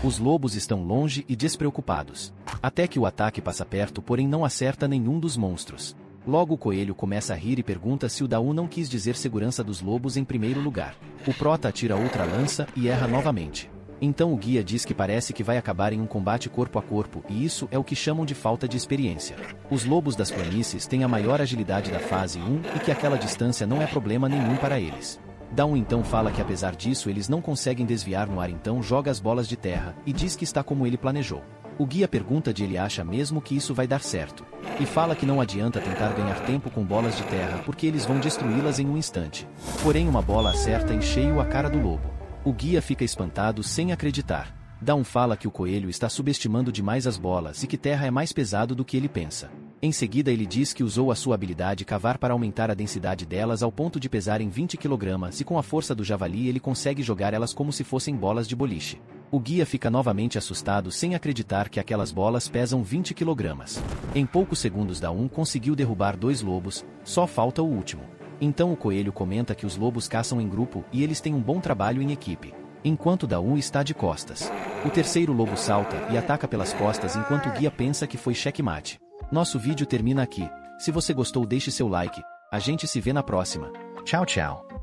Os lobos estão longe e despreocupados. Até que o ataque passa perto, porém não acerta nenhum dos monstros. Logo o coelho começa a rir e pergunta se o Dawn não quis dizer segurança dos lobos em primeiro lugar. O prota atira outra lança e erra novamente. Então o guia diz que parece que vai acabar em um combate corpo a corpo e isso é o que chamam de falta de experiência. Os lobos das planícies têm a maior agilidade da fase 1 e que aquela distância não é problema nenhum para eles. Dawn então fala que apesar disso eles não conseguem desviar no ar, então joga as bolas de terra e diz que está como ele planejou. O guia pergunta de ele acha mesmo que isso vai dar certo. E fala que não adianta tentar ganhar tempo com bolas de terra porque eles vão destruí-las em um instante. Porém uma bola acerta em cheio a cara do lobo. O guia fica espantado sem acreditar. Dawn fala que o coelho está subestimando demais as bolas e que terra é mais pesado do que ele pensa. Em seguida ele diz que usou a sua habilidade cavar para aumentar a densidade delas ao ponto de pesarem 20 kg e com a força do javali ele consegue jogar elas como se fossem bolas de boliche. O guia fica novamente assustado sem acreditar que aquelas bolas pesam 20 kg. Em poucos segundos Dawn conseguiu derrubar 2 lobos, só falta o último. Então o coelho comenta que os lobos caçam em grupo e eles têm um bom trabalho em equipe. Enquanto Dawn está de costas. O terceiro lobo salta e ataca pelas costas enquanto o guia pensa que foi checkmate. Nosso vídeo termina aqui. Se você gostou, deixe seu like. A gente se vê na próxima. Tchau, tchau.